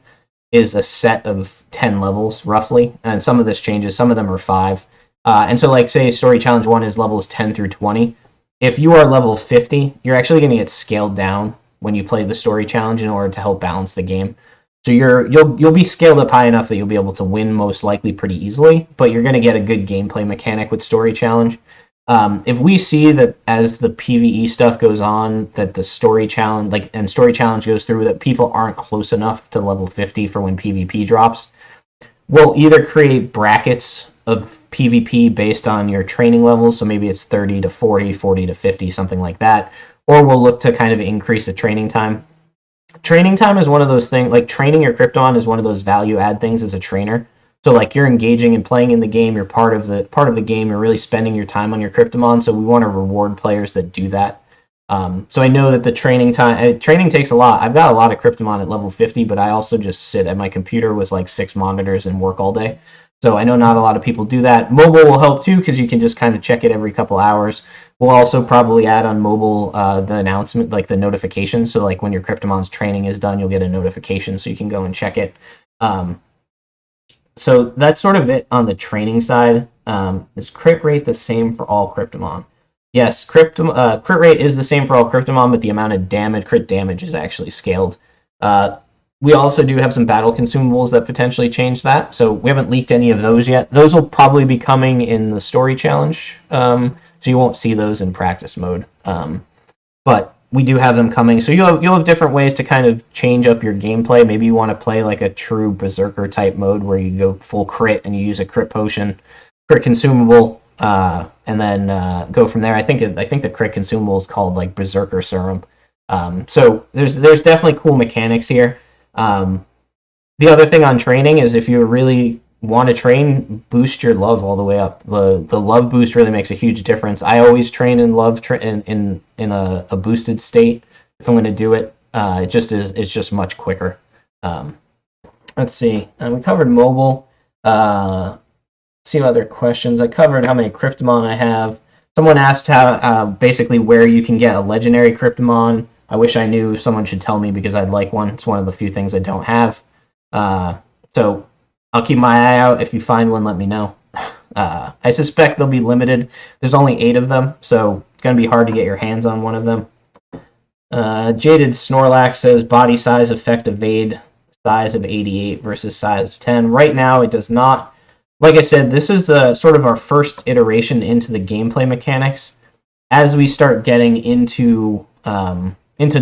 is a set of 10 levels roughly, and some of this changes. Some of them are 5. And so like say story challenge 1 is levels 10 through 20. If you are level 50, you're actually going to get scaled down when you play the story challenge in order to help balance the game. So you'll be scaled up high enough that you'll be able to win most likely pretty easily, but you're going to get a good gameplay mechanic with story challenge. If we see that as the PvE stuff goes on, that the story challenge and story challenge goes through, that people aren't close enough to level 50 for when PvP drops, we'll either create brackets of PvP based on your training levels, so maybe it's 30 to 40, 40 to 50, something like that, or we'll look to kind of increase the training time. Training time is one of those things, like training your Krypton is one of those value add things as a trainer. So like you're engaging and playing in the game, you're part of the game, you're really spending your time on your Kryptomon, so we want to reward players that do that. So I know that the training takes a lot. I've got a lot of Kryptomon at level 50, but I also just sit at my computer with like 6 monitors and work all day. So I know not a lot of people do that. Mobile will help too, because you can just kind of check it every couple hours. We'll also probably add on mobile the announcement, like the notification. So like when your Kryptomon's training is done, you'll get a notification so you can go and check it. So that's sort of it on the training side. Is crit rate the same for all Kryptomon? Yes, crit rate is the same for all Kryptomon, but the amount of crit damage is actually scaled. We also do have some battle consumables that potentially change that, so we haven't leaked any of those yet. Those will probably be coming in the story challenge, so you won't see those in practice mode. But we do have them coming, so you'll have different ways to kind of change up your gameplay. Maybe you want to play like a true berserker type mode where you go full crit and you use a crit potion, crit consumable, and then go from there. I think the crit consumable is called like berserker serum. So there's definitely cool mechanics here. The other thing on training is if you really want to train, boost your love all the way up. The love boost really makes a huge difference. I always train in love in a boosted state if I'm going to do it. It's just much quicker. Let's see. We covered mobile. See other questions. I covered how many Kryptomon I have. Someone asked how basically where you can get a legendary Kryptomon. I wish I knew. Someone should tell me because I'd like one. It's one of the few things I don't have. So I'll keep my eye out. If you find one, let me know. I suspect they'll be limited. There's only 8 of them, so it's going to be hard to get your hands on one of them. Jaded Snorlax says body size effect evade size of 88 versus size of 10. Right now, it does not. Like I said, this is sort of our first iteration into the gameplay mechanics. As we start getting into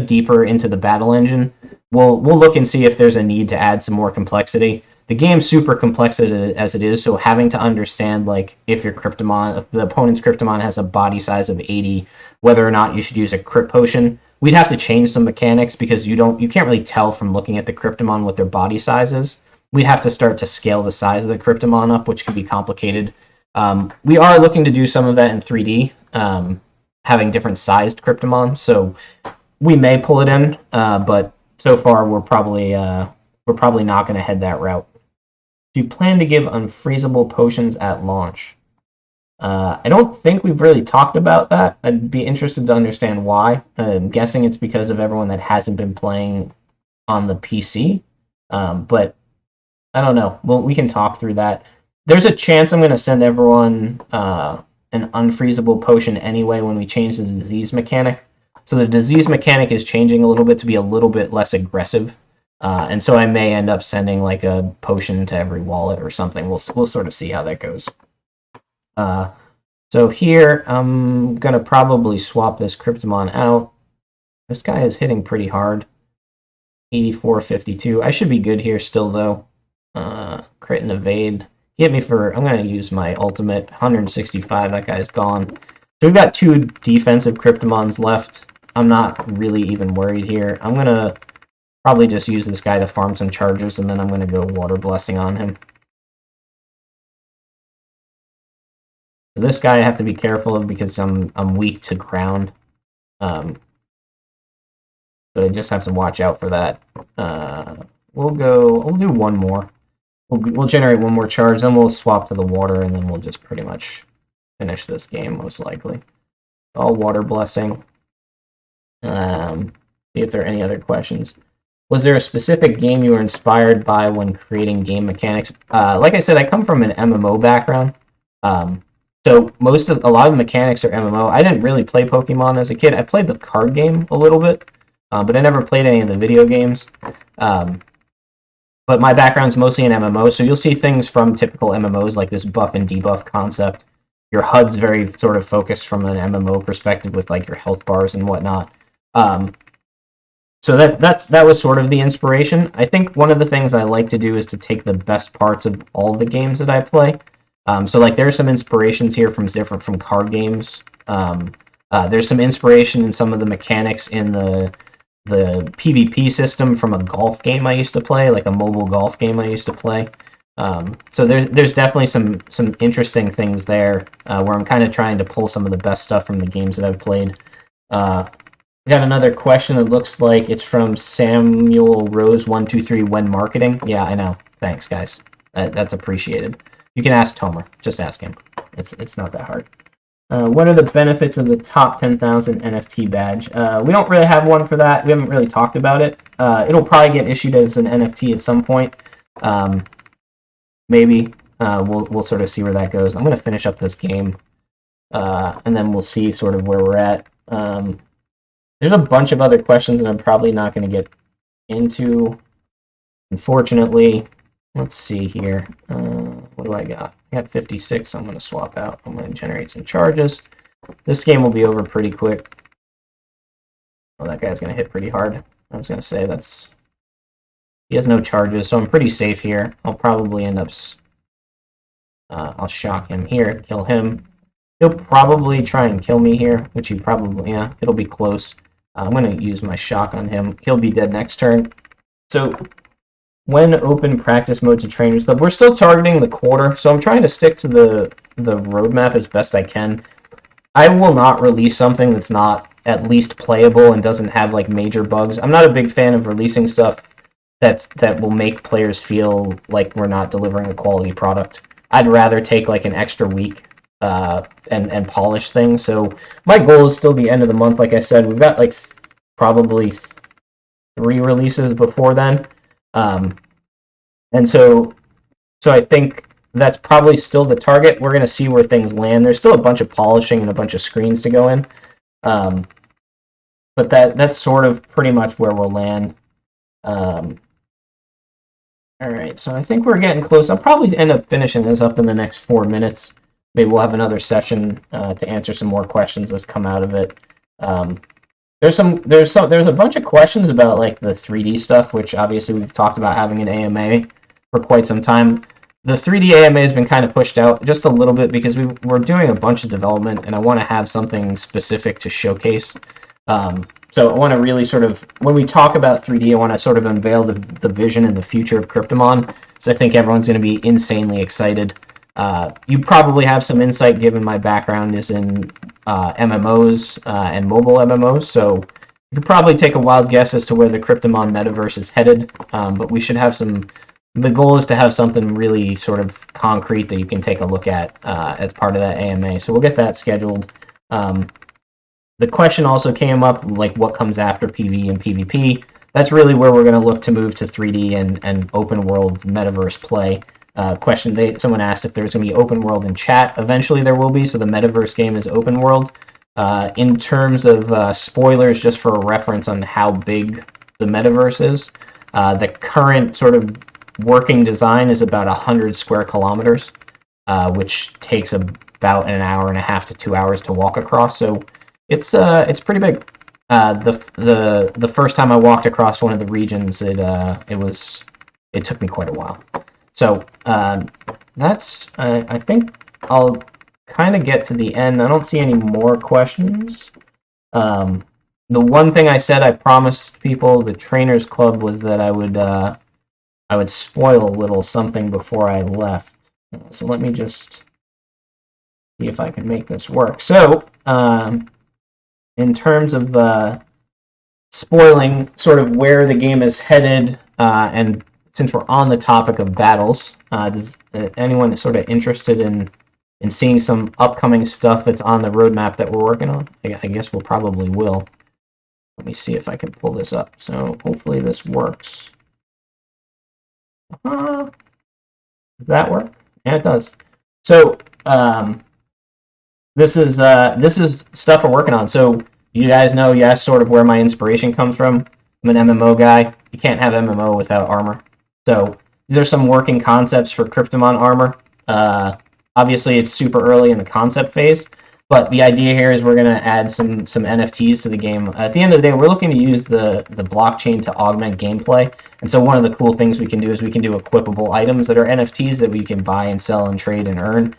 deeper into the battle engine, we'll look and see if there's a need to add some more complexity. The game's super complex as it is, so having to understand like if your Kryptomon, if the opponent's Kryptomon has a body size of 80, whether or not you should use a crit potion, we'd have to change some mechanics because you can't really tell from looking at the Kryptomon what their body size is. We'd have to start to scale the size of the Kryptomon up, which could be complicated. We are looking to do some of that in 3D, having different sized Kryptomon, so we may pull it in, but so far we're probably not going to head that route. Do you plan to give unfreezable potions at launch? I don't think we've really talked about that. I'd be interested to understand why. I'm guessing it's because of everyone that hasn't been playing on the PC, but I don't know. Well, we can talk through that. There's a chance I'm going to send everyone an unfreezable potion anyway when we change the disease mechanic. So the disease mechanic is changing a little bit to be a little bit less aggressive. And so I may end up sending like a potion to every wallet or something. We'll sort of see how that goes. So here, I'm going to probably swap this Kryptomon out. This guy is hitting pretty hard. 84.52. I should be good here still, though. Crit and evade. He hit me for, I'm going to use my ultimate. 165, that guy's gone. So we've got 2 defensive Kryptomons left. I'm not really even worried here. I'm going to Probably just use this guy to farm some charges, and then I'm going to go Water Blessing on him. This guy I have to be careful of because I'm weak to ground. So I just have to watch out for that. We'll do one more. We'll generate one more charge, then we'll swap to the water, and then we'll just pretty much finish this game, most likely. All Water Blessing. See if there are any other questions. Was there a specific game you were inspired by when creating game mechanics? Like I said, I come from an MMO background. So a lot of the mechanics are MMO. I didn't really play Pokemon as a kid. I played the card game a little bit, but I never played any of the video games. But my background's mostly in MMO, so you'll see things from typical MMOs like this buff and debuff concept. Your HUD's very sort of focused from an MMO perspective with like your health bars and whatnot. So that was sort of the inspiration. I think one of the things I like to do is to take the best parts of all the games that I play. So like there's some inspirations here from card games. There's some inspiration in some of the mechanics in the PvP system from a golf game I used to play, like a mobile golf game I used to play. So there's definitely some interesting things there where I'm kind of trying to pull some of the best stuff from the games that I've played. We got another question that looks like it's from Samuel Rose 123 when marketing. Yeah, I know. Thanks, guys. That's appreciated. You can ask Tomer. Just ask him. It's not that hard. What are the benefits of the top 10,000 NFT badge? We don't really have one for that. We haven't really talked about it. It'll probably get issued as an NFT at some point. Maybe. We'll sort of see where that goes. I'm going to finish up this game, and then we'll see sort of where we're at. There's a bunch of other questions that I'm probably not going to get into, unfortunately. Let's see here. What do I got? I got 56. I'm going to swap out. I'm going to generate some charges. This game will be over pretty quick. Oh, that guy's going to hit pretty hard. I was going to say he has no charges, so I'm pretty safe here. I'll probably end up... I'll shock him here, kill him. He'll probably try and kill me here, which he probably... Yeah, it'll be close. I'm going to use my shock on him. He'll be dead next turn. So... when open practice mode to Trainers Club, we're still targeting the quarter, so I'm trying to stick to the roadmap as best I can. I will not release something that's not at least playable and doesn't have like major bugs. I'm not a big fan of releasing stuff that will make players feel like we're not delivering a quality product. I'd rather take like an extra week and polish things. So my goal is still the end of the month. Like I said, we've got like probably 3 releases before then. And so I think that's probably still the target. We're going to see where things land. There's still a bunch of polishing and a bunch of screens to go in. But that's sort of pretty much where we'll land. All right, so I think we're getting close. I'll probably end up finishing this up in the next 4 minutes. Maybe we'll have another session to answer some more questions that's come out of it. There's a bunch of questions about like the 3D stuff, which obviously we've talked about having an AMA for quite some time. The 3D AMA has been kind of pushed out just a little bit because we're doing a bunch of development, and I want to have something specific to showcase. So I want to really sort of, when we talk about 3D, I want to sort of unveil the vision and the future of Kryptomon. So I think everyone's going to be insanely excited. You probably have some insight given my background is in MMOs and mobile MMOs, so you could probably take a wild guess as to where the Kryptomon metaverse is headed, but we should have the goal is to have something really sort of concrete that you can take a look at as part of that AMA, so we'll get that scheduled. The question also came up, like what comes after PvE and PvP. That's really where we're going to look to move to 3D and open world metaverse play. Someone asked if there's going to be open world in chat. Eventually there will be, so the metaverse game is open world. In terms of spoilers, just for a reference on how big the metaverse is, the current sort of working design is about 100 square kilometers, which takes about an hour and a half to 2 hours to walk across. So it's pretty big. The first time I walked across one of the regions, it took me quite a while. So that's I think I'll kind of get to the end. I don't see any more questions. the one thing I said I promised people, the Trainers Club, was that I would spoil a little something before I left. So let me just see if I can make this work. So, in terms of spoiling sort of where the game is headed, and since we're on the topic of battles, does anyone sort of interested in seeing some upcoming stuff that's on the roadmap that we're working on? I guess we'll probably will. Let me see if I can pull this up. So hopefully this works. Does that work? Yeah, it does. So this is stuff we're working on. So you guys know, yes, sort of where my inspiration comes from. I'm an MMO guy. You can't have MMO without armor. So these are some working concepts for Kryptomon armor. Obviously, it's super early in the concept phase, but the idea here is we're going to add some NFTs to the game. At the end of the day, we're looking to use the blockchain to augment gameplay. And so one of the cool things we can do is we can do equipable items that are NFTs that we can buy and sell and trade and earn.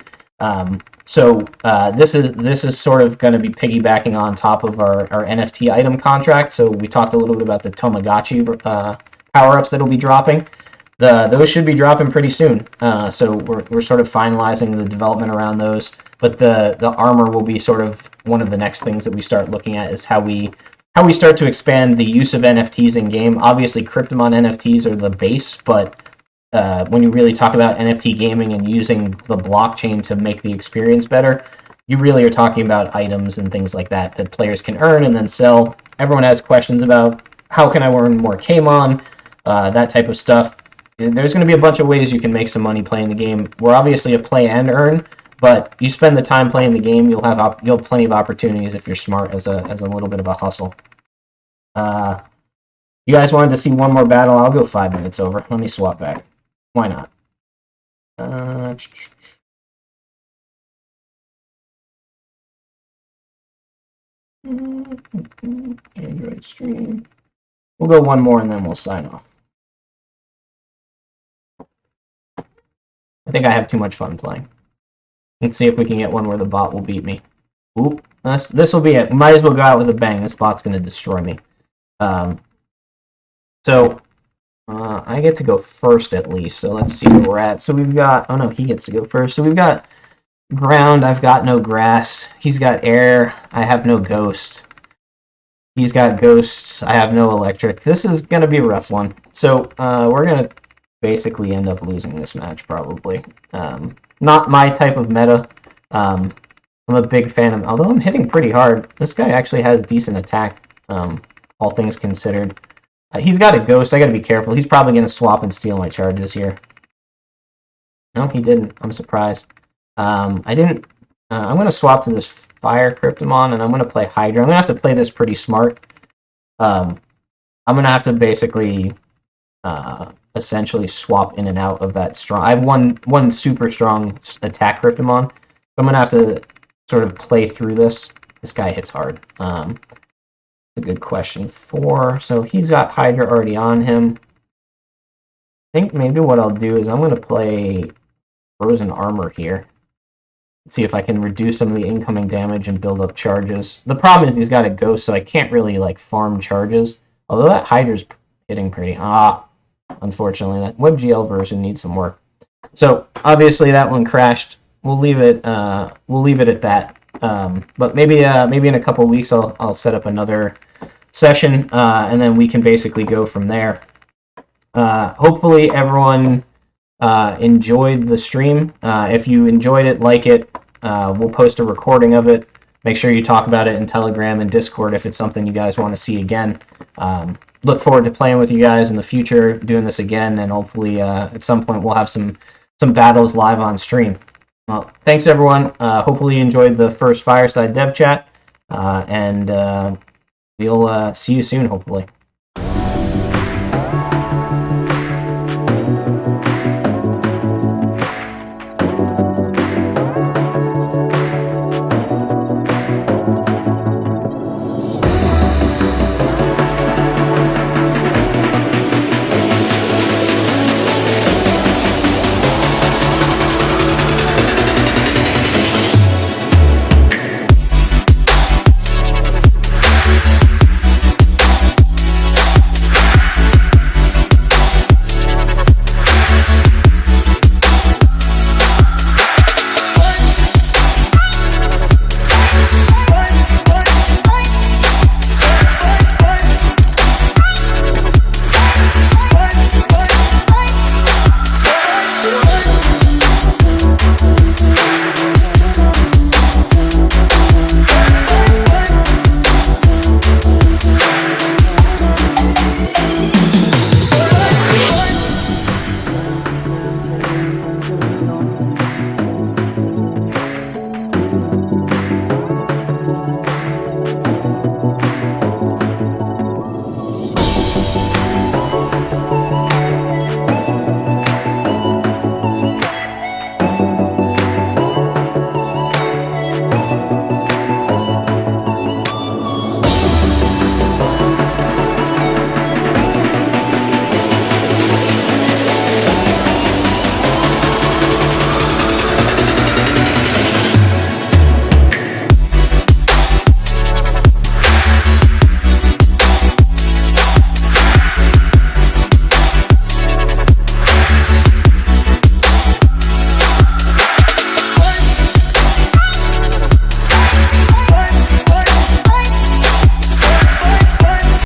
So this is sort of going to be piggybacking on top of our NFT item contract. So we talked a little bit about the Tamagotchi power-ups that will be dropping. Those should be dropping pretty soon. So we're sort of finalizing the development around those. But the armor will be sort of one of the next things that we start looking at, is how we start to expand the use of NFTs in game. Obviously, Kryptomon NFTs are the base, but when you really talk about NFT gaming and using the blockchain to make the experience better, you really are talking about items and things like that players can earn and then sell. Everyone has questions about how can I earn more Kmon, that type of stuff. There's going to be a bunch of ways you can make some money playing the game. We're obviously a play and earn, but you spend the time playing the game, you'll have plenty of opportunities if you're smart as a little bit of a hustle. You guys wanted to see one more battle? I'll go 5 minutes over. Let me swap back. Why not? Android stream. We'll go one more and then we'll sign off. I think I have too much fun playing. Let's see if we can get one where the bot will beat me. Oop, this will be it. Might as well go out with a bang. This bot's going to destroy me. I get to go first at least, so let's see where we're at. So we've got... Oh no, he gets to go first. So we've got ground. I've got no grass. He's got air. I have no ghost. He's got ghosts. I have no electric. This is going to be a rough one. So we're going to basically end up losing this match, probably. Not my type of meta. I'm a big fan of... Although I'm hitting pretty hard, this guy actually has decent attack, all things considered. He's got a ghost. I got to be careful. He's probably going to swap and steal my charges here. No, he didn't. I'm surprised. I didn't... I'm going to swap to this Fire Kryptomon, and I'm going to play Hydra. I'm going to have to play this pretty smart. I'm going to have to basically... essentially swap in and out of that strong... I have one super strong attack Kryptomon. I'm going to have to sort of play through this. This guy hits hard. A good question. 4. So he's got Hydra already on him. I think maybe what I'll do is I'm going to play Frozen Armor here. See if I can reduce some of the incoming damage and build up charges. The problem is he's got a ghost, so I can't really farm charges. Although that Hydra's hitting pretty... Unfortunately, that WebGL version needs some work. So obviously that one crashed. We'll leave it at that. But maybe in a couple weeks I'll set up another session, and then we can basically go from there. Hopefully everyone enjoyed the stream. If you enjoyed it, like it. We'll post a recording of it. Make sure you talk about it in Telegram and Discord if it's something you guys want to see again. Look forward to playing with you guys in the future, doing this again, and hopefully at some point we'll have some battles live on stream. Well, thanks everyone. Hopefully you enjoyed the first Fireside Dev Chat, and we'll see you soon, hopefully.